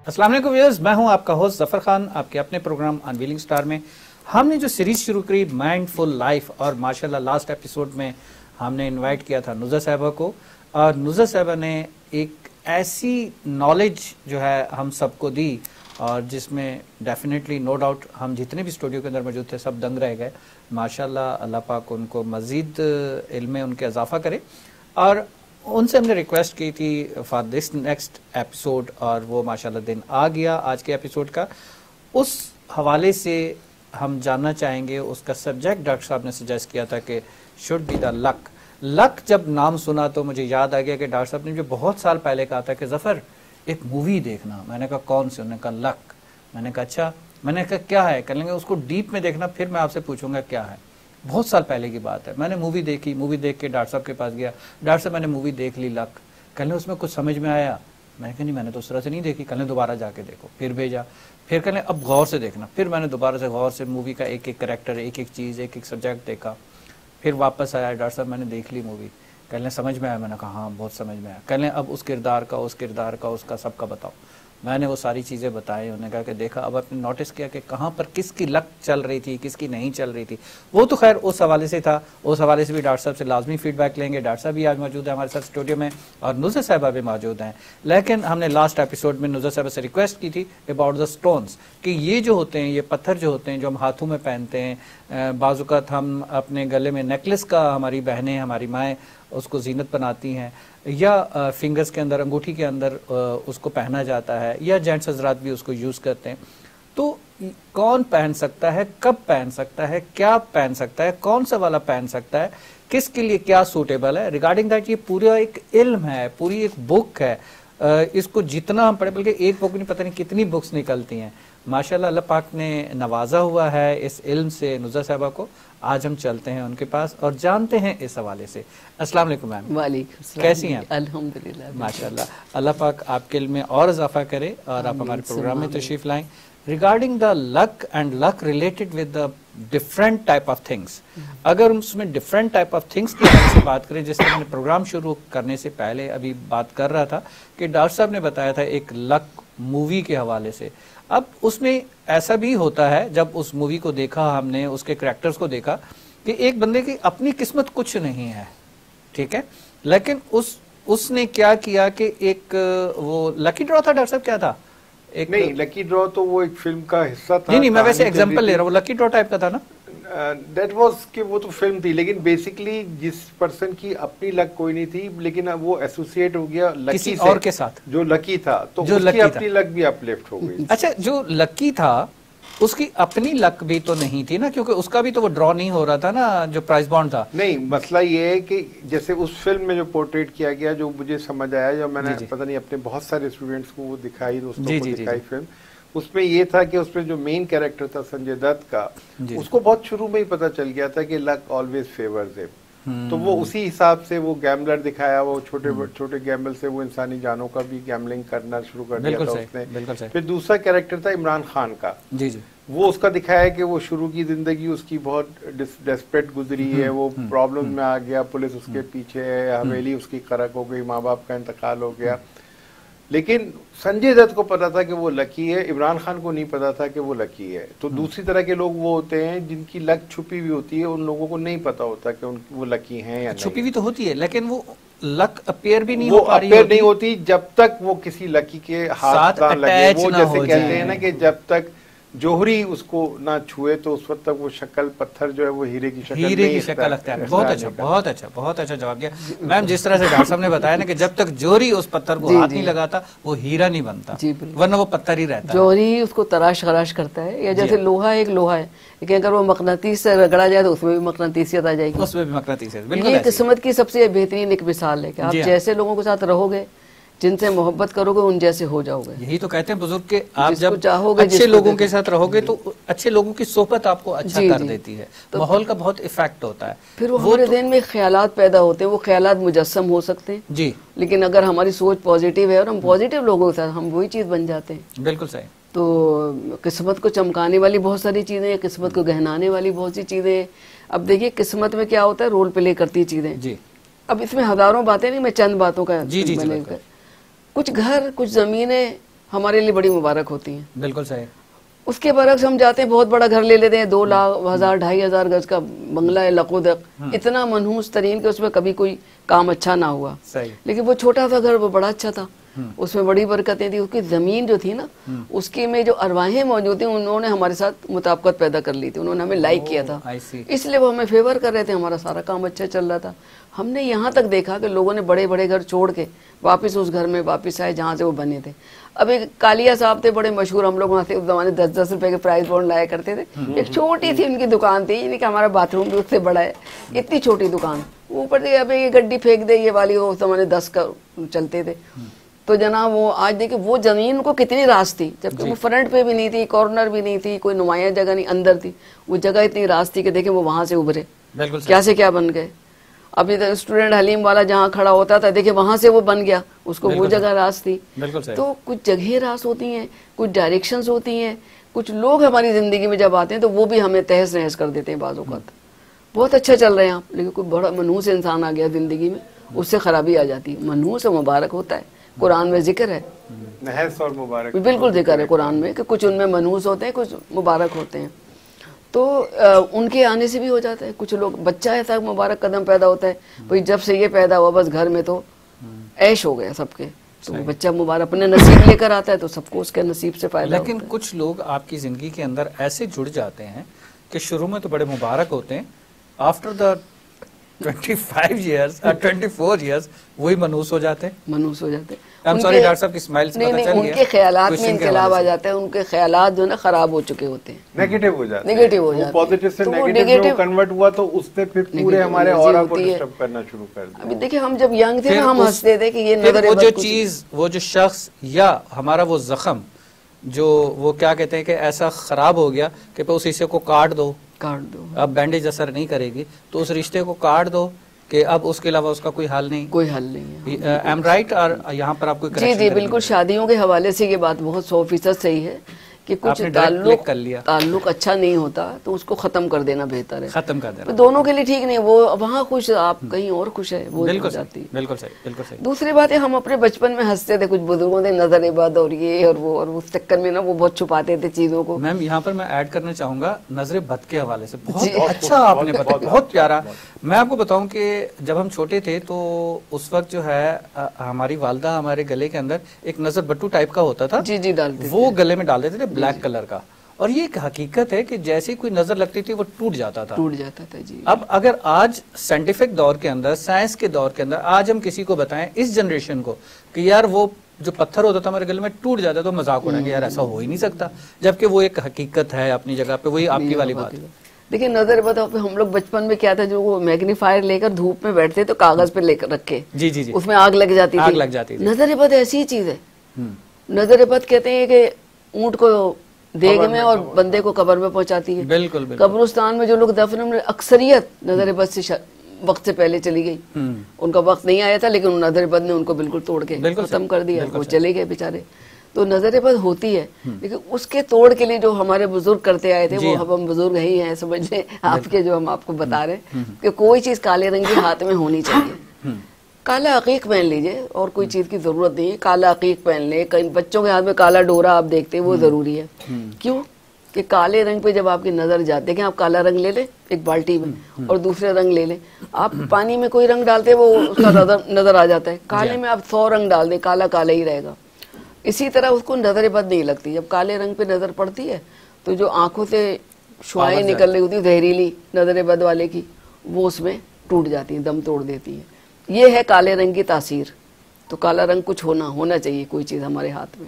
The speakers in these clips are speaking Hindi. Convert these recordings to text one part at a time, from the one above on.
अस्सलाम वालेकुम व्यूअर्स, मैं हूं आपका होस्ट जफर खान। आपके अपने प्रोग्राम अनवीलिंग स्टार में हमने जो सीरीज शुरू करी माइंडफुल लाइफ, और माशाल्लाह लास्ट एपिसोड में हमने इनवाइट किया था नुज़ा साहिबा को, और नुज़ा साहिबा ने एक ऐसी नॉलेज जो है हम सबको दी, और जिसमें डेफिनेटली नो डाउट हम जितने भी स्टूडियो के अंदर मौजूद थे सब दंग रह गए। माशाल्लाह, अल्लाह पाक उनको मज़ीद इल्म में उनके इजाफा करे। और उनसे हमने रिक्वेस्ट की थी फॉर दिस नेक्स्ट एपिसोड, और वो माशाल्लाह दिन आ गया आज के एपिसोड का। उस हवाले से हम जानना चाहेंगे, उसका सब्जेक्ट डॉक्टर साहब ने सजेस्ट किया था कि should be the luck. Luck जब नाम सुना तो मुझे याद आ गया कि डॉक्टर साहब ने मुझे बहुत साल पहले कहा था कि जफ़र एक मूवी देखना। मैंने कहा कौन सी? उन्होंने कहा लक। मैंने कहा अच्छा। मैंने कहा क्या है? कह लेंगे उसको डीप में देखना, फिर मैं आपसे पूछूंगा क्या है। बहुत साल पहले की बात है। मैंने मूवी देखी, मूवी देख के डॉक्टर साहब के पास गया, डॉक्टर साहब मैंने मूवी देख ली लक। कहने उसमें कुछ समझ में आया? मैंने कहा नहीं, मैंने तो उस तरह से नहीं देखी। कहने दोबारा जाके देखो। फिर भेजा, फिर कहने अब गौर से देखना। फिर मैंने दोबारा से गौर से मूवी का एक एक करेक्टर, एक एक चीज़, एक एक सब्जेक्ट देखा। फिर वापस आया, डॉक्टर साहब मैंने देख ली मूवी। कहने समझ में आया? मैंने कहा हाँ बहुत समझ में आया। कहने अब उस किरदार का, उस किरदार का, उसका सबका बताओ। मैंने वो सारी चीज़ें बताई। उन्होंने कहा कि देखा, अब आपने नोटिस किया कि कहाँ पर किसकी लक चल रही थी, किसकी नहीं चल रही थी। वो तो खैर उस हवाले से था, उस हवाले से भी डॉक्टर साहब से लाजमी फीडबैक लेंगे। डॉक्टर साहब भी आज मौजूद है हमारे साथ स्टूडियो में, और नुज़ा साहिबा भी मौजूद हैं। लेकिन हमने लास्ट एपिसोड में नुज़ा साहिबा से रिक्वेस्ट की थी अबाउट द स्टोन्स, कि ये जो होते हैं, ये पत्थर जो होते हैं जो हम हाथों में पहनते हैं, बाज़ुकात हम अपने गले में नेकलेस का, हमारी बहनें, हमारी माएँ उसको जीनत बनाती हैं, या फिंगर्स के अंदर, अंगूठी के अंदर उसको पहना जाता है, या जेंट्स हजरात भी उसको यूज़ करते हैं। तो कौन पहन सकता है, कब पहन सकता है, क्या पहन सकता है, कौन सा वाला पहन सकता है, किसके लिए क्या सूटेबल है, रिगार्डिंग दैट ये पूरा एक इल्म है, पूरी एक बुक है। इसको जितना हम पढ़े, बल्कि एक बुक नहीं, पता नहीं कितनी बुक्स निकलती हैं। माशाल्लाह अल्लाह पाक ने नवाजा हुआ है इस इल्म से नुज़ा साहिबा को। आज हम चलते हैं उनके पास और जानते हैं इस हवाले से। अस्सलाम वालेकुम मैम। वालेकुम सलाम। कैसी हैं? अल्हम्दुलिल्लाह माशाल्लाह, अल्लाह पाक आपके इल्म में और इजाफा करे और आप हमारे प्रोग्राम में तशरीफ लाएं। Regarding the luck and luck related with the different type of things, अगर उसमें डिफरेंट टाइप ऑफ थिंग्स की हवाले से बात करें, जैसे मैंने प्रोग्राम शुरू करने से पहले अभी बात कर रहा था कि डॉक्टर साहब ने बताया था एक लक मूवी के हवाले से। अब उसमें ऐसा भी होता है, जब उस मूवी को देखा हमने, उसके करैक्टर्स को देखा, कि एक बंदे की अपनी किस्मत कुछ नहीं है, ठीक है, लेकिन उसने क्या किया कि एक वो लकी ड्रॉ था डॉक्टर साहब, क्या था? एक नहीं, लकी ड्रॉ तो वो एक फिल्म का हिस्सा था। नहीं, मैं वैसे एग्जांपल ले रहा हूँ, लकी ड्रॉ टाइप का था ना। दैट वाज कि वो तो फिल्म थी, लेकिन बेसिकली जिस पर्सन की अपनी लक कोई नहीं थी, लेकिन अब वो एसोसिएट हो गया लकी किसी से, और के साथ, जो लकी था, तो जो उसकी लकी अपनी था। लक भी अपलिफ्ट हो गई। अच्छा, जो लकी था उसकी अपनी लक भी तो नहीं थी ना, क्योंकि उसका भी तो वो ड्रॉ नहीं हो रहा था ना, जो प्राइस बॉन्ड था। नहीं, मसला ये है कि जैसे उस फिल्म में जो पोर्ट्रेट किया गया, जो मुझे समझ आया, जो मैंने पता नहीं अपने बहुत सारे स्टूडेंट्स को वो दिखाई, दोस्तों को दिखाई फिल्म, उसमें ये था कि उसमें जो मेन कैरेक्टर था संजय दत्त का, उसको बहुत शुरू में ही पता चल गया था कि लक ऑलवेज फेवर्स हिम। तो वो उसी हिसाब से वो गैम्बलर दिखाया, वो छोटे छोटे गैम्बल से वो इंसानी जानों का भी गैम्बलिंग करना शुरू कर दिया था उसने। फिर दूसरा कैरेक्टर था इमरान खान का, वो उसका दिखाया कि वो शुरू की जिंदगी उसकी बहुत डेस्परेट गुजरी है, वो प्रॉब्लम में आ गया, पुलिस उसके पीछे है, हवेली उसकी करक हो गई, माँ बाप का इंतकाल हो गया। लेकिन संजय दत्त को पता था कि वो लकी है, इमरान खान को नहीं पता था कि वो लकी है। तो दूसरी तरह के लोग वो होते हैं जिनकी लक छुपी हुई होती है, उन लोगों को नहीं पता होता कि वो लकी हैं या नहीं। छुपी हुई तो होती है, लेकिन वो लक अपीयर भी नहीं वो अपीयर नहीं होती जब तक वो किसी लकी के हाथ ना लगे। वो जैसे कहते हैं ना कि जब तक जोहरी उसको ना छुए तो उस वक्त तक वो शक्ल पत्थर जो है वो हीरे की शक्ल लगता है। बहुत अच्छा, बहुत अच्छा, बहुत अच्छा जवाब दिया मैम। जिस तरह से डॉक्टर साहब ने बताया ना कि जब तक जोहरी उस पत्थर को हाथ नहीं लगाता वो हीरा नहीं बनता, वरना वो पत्थर ही रहता है। जोहरी उसको तराश खराश करता है, या जैसे लोहा एक लोहा है, लेकिन अगर वो मकनातीस से रगड़ा जाए तो उसमें भी मकनातीसियत आ जाएगी, उसमें भी मकनातीसियत। बिल्कुल, ये किस्मत की सबसे बेहतरीन एक मिसाल है कि आप जैसे लोगों के साथ रहोगे, जिनसे मोहब्बत करोगे, उन जैसे हो जाओगे। यही तो कहते हैं बुजुर्ग के, आप जब चाहोगे अच्छे लोगों के साथ रहोगे तो अच्छे लोगों की सोहबत आपको अच्छा कर देती है, तो माहौल का बहुत इफेक्ट होता है। फिर वो हमारे दिन में ख्यालात पैदा होते हैं, वो ख्यालात मुजस्सम हो सकते हैं जी, लेकिन अगर हमारी सोच पॉजिटिव है और हम पॉजिटिव लोगों के साथ, हम वही चीज बन जाते हैं। बिल्कुल सही। तो किस्मत को चमकाने वाली बहुत सारी चीजें, किस्मत को गहनाने वाली बहुत सी चीजें। अब देखिए किस्मत में क्या होता है, रोल प्ले करती है चीजें जी। अब इसमें हजारों बातें नहीं, मैं चंद बातों का कुछ घर, कुछ जमीनें, हमारे लिए बड़ी मुबारक होती हैं। बिल्कुल सही। उसके बरक्स हम जाते हैं, बहुत बड़ा घर ले लेते हैं, 2 लाख 2,500 गज का बंगला है, लकोदक, इतना मनहूस तरीन कि उसमें कभी कोई काम अच्छा ना हुआ। सही। लेकिन वो छोटा सा घर वो बड़ा अच्छा था, उसमें बड़ी बरकतें थी। उसकी जमीन जो थी ना, उसकी में जो अरवाहें मौजूद थी, उन्होंने हमारे साथ मुताबिकत पैदा कर ली थी, उन्होंने हमें लाइक किया था, इसलिए वो हमें फेवर कर रहे थे, हमारा सारा काम अच्छा चल रहा था। हमने यहाँ तक देखा कि लोगों ने बड़े बड़े घर छोड़ के वापस उस घर में वापस आए जहाँ से वो बने थे। अब एक कालिया साहब थे बड़े मशहूर, हम लोग वहाँ से उस जमाने 10-10 रुपए के प्राइस बॉन्ड लाया करते थे। एक छोटी सी उनकी दुकान थी, यानी कि हमारा बाथरूम भी उससे बड़ा है, इतनी छोटी दुकान, ऊपर से अब ये गड्डी फेंक दे ये वाली, वो उस जमाने 10 का चलते थे। तो जनाब वो आज देखिए वो जमीन को कितनी रास थी, जबकि वो फ्रंट पे भी नहीं थी, कॉर्नर भी नहीं थी, कोई नुमाया जगह नहीं, अंदर थी वो जगह, इतनी रास थी कि देखे वो वहां से उभरे, क्या से क्या बन गए। अभी तक स्टूडेंट हलीम वाला जहाँ खड़ा होता था, देखिए वहां से वो बन गया, उसको वो जगह रास थी। तो कुछ जगह रास होती हैं, कुछ डायरेक्शंस होती हैं, कुछ लोग हमारी जिंदगी में जब आते हैं तो वो भी हमें तहस नहस कर देते हैं। बाज़ औक़ात बहुत अच्छा चल रहे हैं आप, लेकिन कोई बड़ा मनहूस इंसान आ गया जिंदगी में, उससे खराबी आ जाती है। मनहूस मुबारक होता है, कुरान में जिक्र है, नहस और मुबारक बिल्कुल जिक्र है कुरान में कि कुछ उनमें मनहूस होते हैं, कुछ मुबारक होते हैं। तो उनके आने से भी हो जाता है। कुछ लोग बच्चा ऐसा मुबारक कदम पैदा होता है, भाई जब से ये पैदा हुआ बस घर में तो ऐश हो गया सबके, तो बच्चा मुबारक अपने नसीब लेकर आता है तो सबको उसके नसीब से फायदा। लेकिन कुछ लोग आपकी जिंदगी के अंदर ऐसे जुड़ जाते हैं कि शुरू में तो बड़े मुबारक होते हैं, आफ्टर द 25 years 24 years वही मनहूस हो जाते हैं, मनहूस हो जाते हैं। I'm sorry डॉक्टर साहब की स्माइल से पता चल गया, उनके ख्यालात में इनकलाब आ जाता है, उनके ख्यालात जो है खराब हो चुके होते हैं, नेगेटिव हो जाते हैं, नेगेटिव हो जाते हैं। पॉजिटिव से नेगेटिव में कन्वर्ट हुआ तो उससे फिर पूरे हमारे ऑरा को डिस्टर्ब करना शुरू कर दिया। अभी देखिए हम जब यंग थे ना, हम हंसते थे कि ये नजर, वो जो चीज, वो जो शख्स या हमारा वो जख्म जो वो क्या कहते हैं कि ऐसा खराब हो गया कि उस हिस्से को काट दो, अब बैंडेज असर नहीं करेगी, तो उस रिश्ते को काट दो कि अब उसके अलावा उसका कोई हल नहीं, कोई हल नहीं है। I am right? और यहाँ पर आपको जी बिल्कुल, शादियों के हवाले से ये बात बहुत 100% सही है कि कुछ ताल्लुक अच्छा नहीं होता तो उसको खत्म कर देना बेहतर है, खत्म कर देना तो दोनों के लिए ठीक नहीं। वो वहाँ खुश, आप कहीं और खुश है, वो हो जाती है। बिल्कुल सही, बिल्कुल सही। दूसरी बात है, हम अपने बचपन में हंसते थे, कुछ बुजुर्गों ने नजर बद और ये और वो, और उस चक्कर में ना वो बहुत छुपाते थे चीजों को। मैम यहाँ पर मैं ऐड करना चाहूंगा नजर बद के हवाले से, बहुत अच्छा आपने बताया, बहुत प्यारा। मैं आपको बताऊं कि जब हम छोटे थे तो उस वक्त जो है हमारी वालदा हमारे गले के अंदर एक नजर बट्टू टाइप का होता था, जी डालते, वो गले में डाल देते थे ब्लैक कलर का, और ये एक हकीकत है कि जैसे ही कोई नजर लगती थी वो टूट जाता था जी। अब अगर आज साइंटिफिक दौर के अंदर, साइंस के दौर के अंदर आज हम किसी को बताएं इस जनरेशन को कि यार वो जो पत्थर होता था हमारे गले में टूट जाता, तो मजाक उड़ाएंगे, यार ऐसा हो ही नहीं सकता, जबकि वो एक हकीकत है अपनी जगह पे। वही आपकी वाली बात है। देखिए नजर बताओ, हम लोग बचपन में क्या था, जो वो मैग्नीफायर लेकर धूप में बैठते तो कागज पे लेकर रखे, जी, उसमें आग लग जाती थी। नजर बद ऐसी चीज है। नजर बद कहते हैं कि ऊंट को देग में और बंदे को कब्र में पहुंचाती है। बिल्कुल। कब्रिस्तान में जो लोग दफन में, अक्सरियत नजर बद से वक्त से पहले चली गई, उनका वक्त नहीं आया था, लेकिन नजर बद ने उनको बिल्कुल तोड़ के खत्म कर दिया, वो चले गए बेचारे। तो नजर बद होती है, लेकिन उसके तोड़ के लिए जो हमारे बुजुर्ग करते आए थे, वो हम बुजुर्ग ही हैं, समझ लें आपके, जो हम आपको बता रहे हैं कि कोई चीज काले रंग के हाथ में होनी चाहिए। काला अकीक पहन लीजिए, और कोई चीज की जरूरत नहीं है, काला अकीक पहन ले। कई बच्चों के हाथ में काला डोरा आप देखते हैं, वो जरूरी है। क्यों कि काले रंग पे जब आपकी नजर जाते हैं, आप काला रंग ले लें एक बाल्टी में और दूसरे रंग ले लें, आप पानी में कोई रंग डालते हैं वो उसका नजर आ जाता है, काले में आप 100 रंग डाल दें, काला काला ही रहेगा। इसी तरह उसको नजर बद नहीं लगती। जब काले रंग पे नजर पड़ती है तो जो आंखों से शुआएं निकल रही होती है जहरीली नजर बद वाले की, वो उसमें टूट जाती है, दम तोड़ देती है। ये है काले रंग की तासीर। तो काला रंग कुछ होना चाहिए, कोई चीज हमारे हाथ में।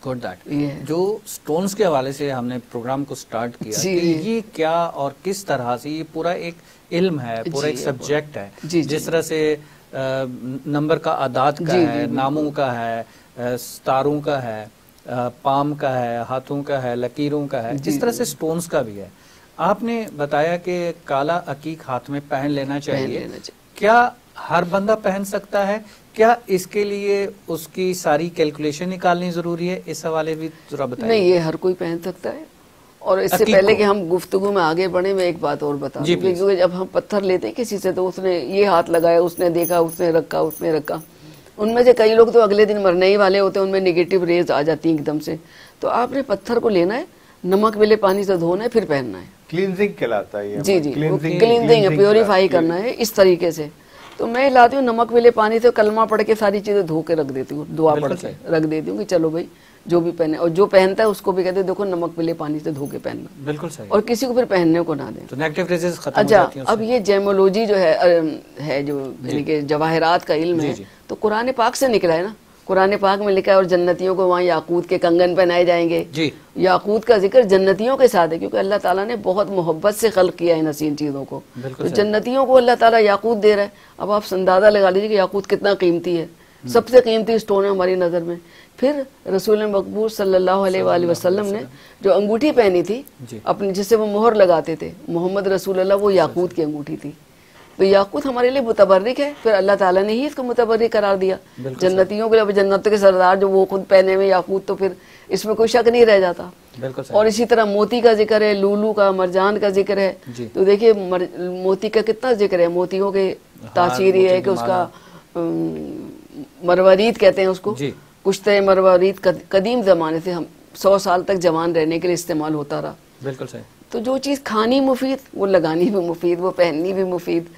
Good that. जो स्टोन्स के हवाले से हमने प्रोग्राम को स्टार्ट किया कि ये क्या और किस तरह से, ये पूरा एक इल्म है, पूरा एक सब्जेक्ट है। जिस तरह से नंबर का आदात का है, नामों का है, सितारों का है, पाम का है, हाथों का है, लकीरों का है, जिस तरह से स्टोन्स का भी है। आपने बताया कि काला अकीक हाथ में पहन लेना चाहिए। क्या हर बंदा पहन सकता है? क्या इसके लिए उसकी सारी कैलकुलेशन निकालनी जरूरी है? इस हवाले भी जरा बताइए। नहीं, ये हर कोई पहन सकता है। और इससे पहले कि हम गुफ्तगू में आगे बढ़े, मैं एक बात और बता दूं, क्योंकि जब हम पत्थर लेते हैं किसी से तो उसने ये हाथ लगाया, उसने देखा, उसने रखा, उनमें से कई लोग तो अगले दिन मरने ही वाले होते हैं, उनमें नेगेटिव रेज आ जाती हैं एकदम से। तो आपने पत्थर को लेना है, नमक मिले पानी से धोना है, फिर पहनना है। क्लींजिंग कहलाता है। जी जी, क्लींजिंग है, प्योरीफाई करना है इस तरीके से। तो मैं लाती हूँ नमक मिले पानी से, कलमा पढ़ के सारी चीजें धो के रख देती हूँ, दुआ पढ़ के रख देती हूँ कि चलो भाई जो भी पहने, और जो पहनता है उसको भी कहते देखो नमक मिले पानी से धो के पहनना। बिल्कुल सही। और किसी को फिर पहनने को ना दें, तो नेगेटिव रेजेस खत्म हो जाती हैं। अब ये जेमोलॉजी जो है जो यानी कि जवाहरात का इल्म है, तो कुरान पाक से निकला है ना। कुरान पाक में लिखा है और जन्नतियों को वहाँ याकूत के कंगन पहनाए जाएंगे जी। याकूत का जिक्र जन्नतियों के साथ है, क्योंकि अल्लाह ताला ने बहुत मोहब्बत से खल्क किया है इन हसीन चीज़ों को। तो जन्नतियों को अल्लाह ताला याकूत दे रहा है। अब आप अंदाजा लगा लीजिए कि याकूत कितना कीमती है, सबसे कीमती स्टोन है हमारी नज़र में। फिर रसूल मकबूल सल्लल्लाहु अलैहि वसल्लम ने जो अंगूठी पहनी थी अपनी, जिससे वो मोहर लगाते थे मोहम्मद रसूलुल्लाह, वो याकूत की अंगूठी थी। तो याकूत हमारे लिए मुतबर्रिक है, फिर अल्लाह ताला ने ही इसको मुतबर्रिक करार दिया जन्नतियों के लिए। जन्नत के सरदार जो वो खुद पहने हुए याकूत, तो फिर इसमें कोई शक नहीं रह जाता। और इसी तरह मोती का जिक्र है, लूलू का, मरजान का जिक्र है। तो देखिए मोती का कितना जिक्र है, मोतियों के तासीर ये है कि उसका मरवरीद कहते हैं उसको, कुश्ते मरवरीद कदीम जमाने से हम 100 साल तक जवान रहने के लिए इस्तेमाल होता रहा। बिल्कुल सही। तो जो चीज़ खानी मुफीद, वो लगानी भी मुफीद, वो पहननी भी मुफीद।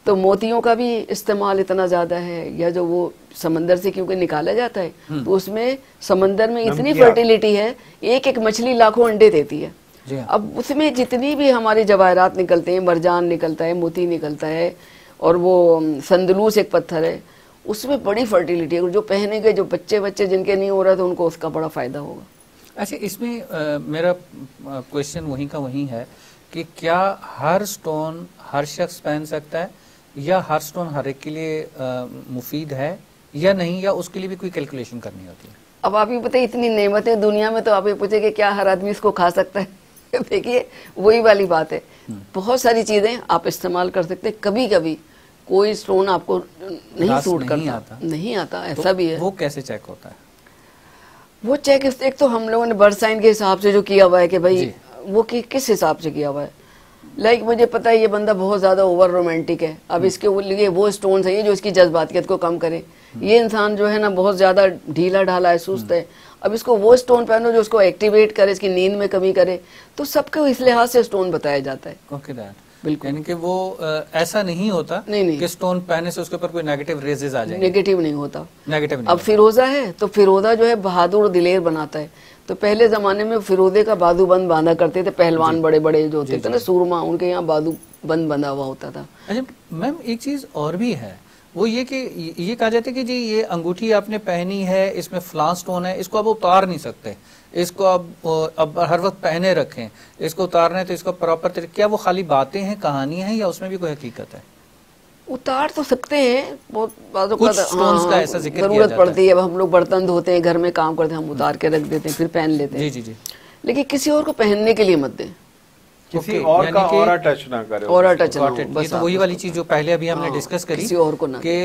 तो मोतियों का भी इस्तेमाल इतना ज़्यादा है, या जो वो समंदर से क्योंकि निकाला जाता है, तो उसमें समंदर में इतनी फर्टिलिटी है, एक एक मछली लाखों अंडे देती है। अब उसमें जितनी भी हमारे जवाहरात निकलते हैं, मरजान निकलता है, मोती निकलता है, और वो संदलूस एक पत्थर है, उसमें बड़ी फर्टिलिटी है। जो पहनेंगे, जो बच्चे जिनके नहीं हो रहा, तो उनको उसका बड़ा फायदा होगा। अच्छा, इसमें मेरा क्वेश्चन वहीं का वहीं है कि क्या हर स्टोन हर शख्स पहन सकता है, या हर स्टोन हर एक के लिए मुफीद है या नहीं, या उसके लिए भी कोई कैलकुलेशन करनी होती है? अब आप ही बताइए, इतनी नेमतें दुनिया में, तो आप ये पूछे कि क्या हर आदमी इसको खा सकता है? देखिए वही वाली बात है, बहुत सारी चीजें आप इस्तेमाल कर सकते हैं। कभी कभी कोई स्टोन आपको नहीं सूट करता, नहीं आता, ऐसा भी है। वो कैसे चेक होता है? वो चेक एक तो हम लोगों ने बर्थ साइन के हिसाब से जो किया हुआ है कि भाई वो किस हिसाब से किया हुआ है। लाइक मुझे पता है ये बंदा बहुत ज्यादा ओवर रोमांटिक है, अब इसके लिए वो स्टोन चाहिए जो इसकी जज्बातियत को कम करे। ये इंसान जो है ना बहुत ज्यादा ढीला ढाला है, सुस्त है, अब इसको वो स्टोन पहनो जो उसको एक्टिवेट करे, इसकी नींद में कमी करे। तो सबको इस लिहाज से स्टोन बताया जाता है। ओके दैट, बिल्कुल। यानी कि वो ऐसा नहीं होता नहीं कि स्टोन पहनने से उसके ऊपर कोई नेगेटिव रेजेस आ जाएंगे। नेगेटिव नहीं होता, नेगेटिव नहीं। अब फिरोजा है तो फिरोजा जो है बहादुर दिलेर बनाता है। तो पहले जमाने में फिरोजे का बाजूबंद बांधा करते थे पहलवान, बड़े बड़े जो होते थे ना सूरमा, उनके यहाँ बाजूबंद बंधा हुआ होता था। अच्छा मैम, एक चीज और भी है, वो ये कि ये कहा जाता है कि जी ये अंगूठी आपने पहनी है, इसमें फ्लां स्टोन है, इसको आप उतार नहीं सकते, इसको अब हर वक्त पहने रखें, इसको उतारना है तो इसको प्रॉपर तरीके। क्या वो खाली बातें हैं, कहानियां हैं, या उसमें भी कोई हकीकत है? उतार तो सकते हैं, बहुत कुछ स्टोन्स का ऐसा जिक्र जरूरत पड़ती है। अब हम लोग बर्तन धोते हैं, घर में काम करते हैं, हम उतार के रख देते हैं, फिर पहन लेते हैं। जी जी जी। लेकिन किसी और को पहनने के लिए मत दें, किसी और का ऑरा टच ना करें, ऑरा टच ना हो। बस तो वही वाली चीज जो पहले अभी हमने डिस्कस करी, किसी और को ना, कि